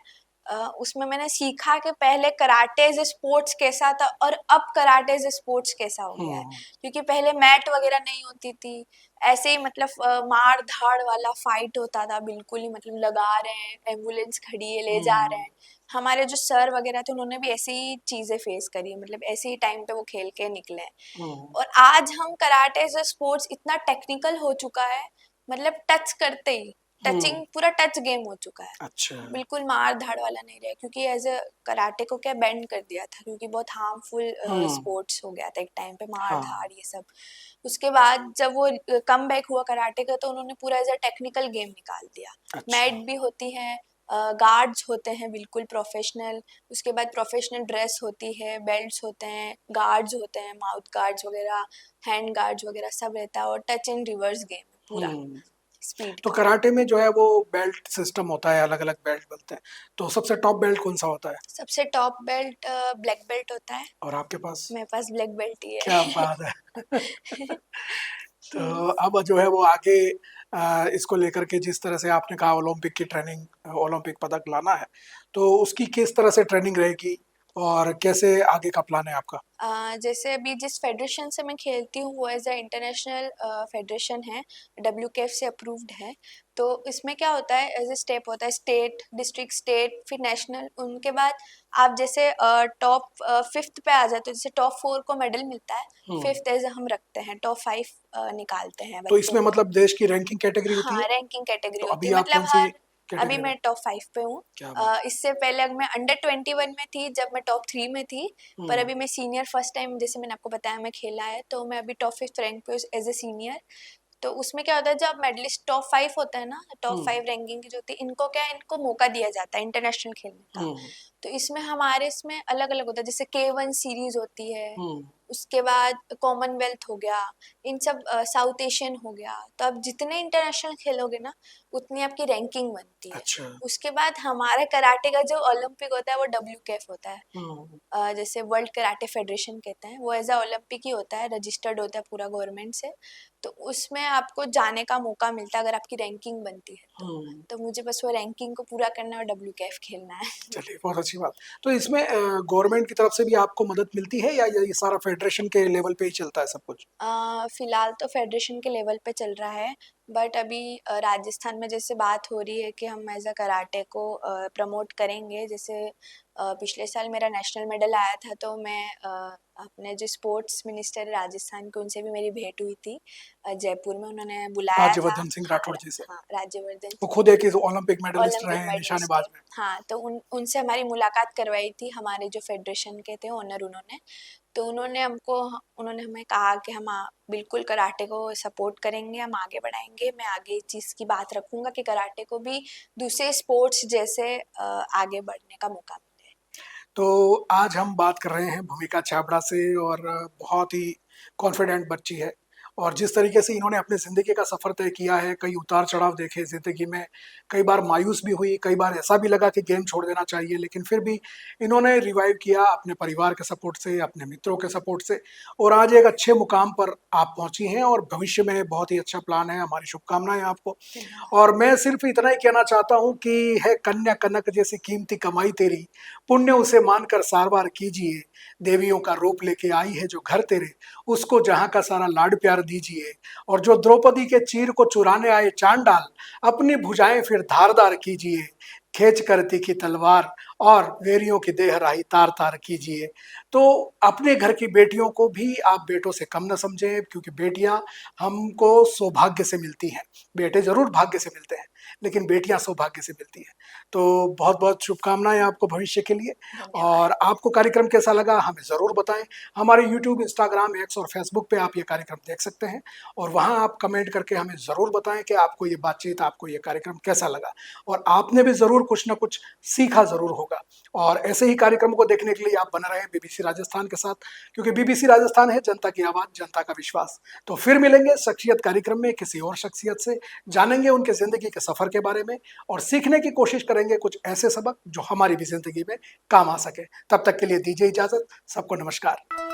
उसमें मैंने सीखा कि पहले कराटे एज़ अ स्पोर्ट्स कैसा था और अब कराटे एज़ अ स्पोर्ट्स कैसा हो गया है। हुँ, क्योंकि पहले मैट वगैरह नहीं होती थी, ऐसे ही मतलब मार-धाड़ वाला फाइट होता था, बिल्कुल ही मतलब लगा रहे हैं, एम्बुलेंस खड़ी है, ले जा रहे हुँ, हैं। हमारे जो सर वगैरह थे उन्होंने भी ऐसी ही चीज़ें फेस करी है, मतलब ऐसे ही टाइम पे वो खेल के निकले हैं। हुँ, और आज हम कराटे एज़ अ स्पोर्ट्स इतना टेक्निकल हो चुका है, मतलब टच करते ही, हुँ, टचिंग पूरा टच गेम हो चुका है। अच्छा। बिल्कुल मार-धाड़ वाला नहीं रहा, क्योंकि एज़ अ कराटे को क्या बैंड कर दिया था, क्योंकि बहुत हार्मफुल हुँ, स्पोर्ट्स हो गया था एक टाइम पे, हाँ, मार-धाड़ ये सब। उसके बाद जब वो कमबैक हुआ कराटे का, तो उन्होंने पूरा एज़ अ टेक्निकल गेम निकाल दिया। अच्छा। मैट भी होती हैं, गार्ड्स होते हैं बिल्कुल प्रोफेशनल, उसके बाद प्रोफेशनल ड्रेस होती है, बेल्ट्स होते हैं, गार्ड्स होते हैं, माउथ गार्ड्स वगैरह, हैंड गार्ड्स वगैरह सब रहता है, और टच एंड रिवर्स गेम है पूरा, हुँ, स्पीड तो का। कराटे में जो है वो बेल्ट सिस्टम होता है, अलग-अलग बेल्ट बनते हैं, तो सबसे टॉप बेल्ट कौन-सा होता है? सबसे टॉप बेल्ट ब्लैक बेल्ट होता है। और आपके पास? मेरे पास ब्लैक बेल्ट ही क्या है। बात है! हुँ। तो अब जो है वो आगे इसको लेकर के जिस तरह से आपने कहा ओलंपिक की ट्रेनिंग, ओलंपिक पदक लाना है, तो उसकी किस तरह से ट्रेनिंग रहेगी? और कैसे आगे का प्लान है आपका? जैसे अभी जिस फेडरेशन से मैं खेलती हूँ वो एज अ इंटरनेशनल फेडरेशन है, WKF से अप्रूव्ड है। तो इसमें क्या होता है, एज ए स्टेप होता है स्टेट, डिस्ट्रिक्ट, स्टेट, फिर नेशनल। उनके बाद आप जैसे टॉप 5th पे आ जाते हो, जैसे टॉप 4 को मेडल मिलता है, हम्म। 5th एज हम रखते हैं, टॉप 5 निकालते हैं तो बच्चों इसमें को। मतलब देश की रैंकिंग कैटेगरी होती हाँ, है? रैंकिंग कैटेगरी तो होती अभी है, आप मतलब कौन सी हर। अभी कैटेगरी में? मैं टॉप 5 पे हूँ। क्या बात इससे पहले मैं अंडर 21 में थी जब मैं टॉप 3 में थी। है। पर अभी मैं सीनियर फर्स्ट टाइम, जैसे मैंने आपको बताया, मैं खेला है, तो मैं अभी टॉप 5th रैंक पे एज ए सीनियर। तो उसमें क्या होता है, जब मेडलिस्ट टॉप 5 होता है ना, टॉप हम्म। 5 रैंकिंग की जो होती है, इनको क्या है, इनको मौका दिया जाता है इंटरनेशनल खेलने का। हम्म। तो इसमें हमारे इसमें अलग अलग होता है, जैसे K1 सीरीज होती है, हम्म। उसके बाद कॉमनवेल्थ हो गया, इन सब साउथ एशियन हो गया। तो आप जितने इंटरनेशनल खेलोगे ना, उतनी आपकी रैंकिंग बनती है। अच्छा। उसके बाद हमारे कराटे का जो ओलंपिक होता है वो WKF होता है। हम्म। जैसे वर्ल्ड कराटे फेडरेशन कहते हैं, वो एज अ ओलंपिक ही होता है, रजिस्टर्ड होता है पूरा गवर्नमेंट से। तो उसमें आपको जाने का मौका मिलता है अगर आपकी रैंकिंग बनती है तो। हम्म। तो मुझे बस वो रैंकिंग को पूरा करना है और WKF खेलना है। चलिए, बहुत अच्छी बात। तो इसमें गवर्नमेंट की तरफ से भी आपको मदद मिलती है या ये सारा फेडरेशन के लेवल पे ही चलता है सब कुछ? फिलहाल तो फेडरेशन के लेवल पे चल रहा है, बट अभी राजस्थान में जैसे बात हो रही है कि हम एज अ कराटे को प्रमोट करेंगे। जैसे पिछले साल मेरा नेशनल मेडल आया था, तो मैं अपने जो स्पोर्ट्स मिनिस्टर है राजस्थान के, उनसे भी मेरी भेंट हुई थी जयपुर में, उन्होंने बुलाया था। राज्यवर्धन सिंह हाँ, राठौड़ जी से? हाँ, राज्यवर्धन वो सिंह। खुद एक ओलंपिक मेडलिस्ट रहे ओलंपिक हैं मेडलिस्ट है। निशानेबाज में। हाँ, तो उनसे हमारी मुलाकात करवाई थी, हमारे जो फेडरेशन के थे ओनर उन्होंने। तो उन्होंने हमें कहा कि हम बिल्कुल कराटे को सपोर्ट करेंगे, हम आगे बढ़ाएंगे। मैं आगे इस चीज़ की बात रखूंगा कि कराटे को भी दूसरे स्पोर्ट्स जैसे आगे बढ़ने का मौका मिले। तो आज हम बात कर रहे हैं भूमिका छाबड़ा से, और बहुत ही कॉन्फिडेंट बच्ची है। और जिस तरीके से इन्होंने अपनी ज़िंदगी का सफ़र तय किया है, कई उतार-चढ़ाव देखे ज़िंदगी में, कई बार मायूस भी हुई, कई बार ऐसा भी लगा कि गेम छोड़ देना चाहिए, लेकिन फिर भी इन्होंने रिवाइव किया अपने परिवार के सपोर्ट से, अपने मित्रों के सपोर्ट से, और आज एक अच्छे मुकाम पर आप पहुँची हैं और भविष्य में बहुत ही अच्छा प्लान है। हमारी शुभकामनाएँ आपको। धन्यवाद। और मैं सिर्फ़ इतना ही कहना चाहता हूँ कि है कन्या कनक जैसी कीमती कमाई तेरी, पुण्य उसे मानकर सारवार कीजिए। देवियों का रूप लेके आई है जो घर तेरे, उसको जहाँ का सारा लाड प्यार दीजिए। और जो द्रौपदी के चीर को चुराने आए चांडाल, अपनी भुजाएं फिर धारदार कीजिए। खींच कर तीखी तलवार और वेरियों की देह राही तार तार कीजिए। तो अपने घर की बेटियों को भी आप बेटों से कम न समझें, क्योंकि बेटियां हमको सौभाग्य से मिलती हैं। बेटे जरूर भाग्य से मिलते हैं, लेकिन बेटियां सौभाग्य से मिलती हैं। तो बहुत बहुत शुभकामनाएं आपको भविष्य के लिए। धन्यवाद। और आपको कार्यक्रम कैसा लगा हमें ज़रूर बताएं। हमारे यूट्यूब, इंस्टाग्राम, एक्स और फेसबुक पे आप ये कार्यक्रम देख सकते हैं, और वहाँ आप कमेंट करके हमें ज़रूर बताएं कि आपको ये बातचीत, आपको ये कार्यक्रम कैसा लगा। और आपने भी ज़रूर कुछ ना कुछ सीखा ज़रूर होगा। और ऐसे ही कार्यक्रम को देखने के लिए आप बने रहें बीबीसी राजस्थान के साथ, क्योंकि बीबीसी राजस्थान है जनता की आवाज़, जनता का विश्वास। तो फिर मिलेंगे शख्सियत कार्यक्रम में किसी और शख्सियत से, जानेंगे उनके ज़िंदगी के सफ़र के बारे में, और सीखने की कोशिश करेंगे कुछ ऐसे सबक जो हमारी भी ज़िंदगी में काम आ सके। तब तक के लिए दीजिए इजाज़त। सबको नमस्कार।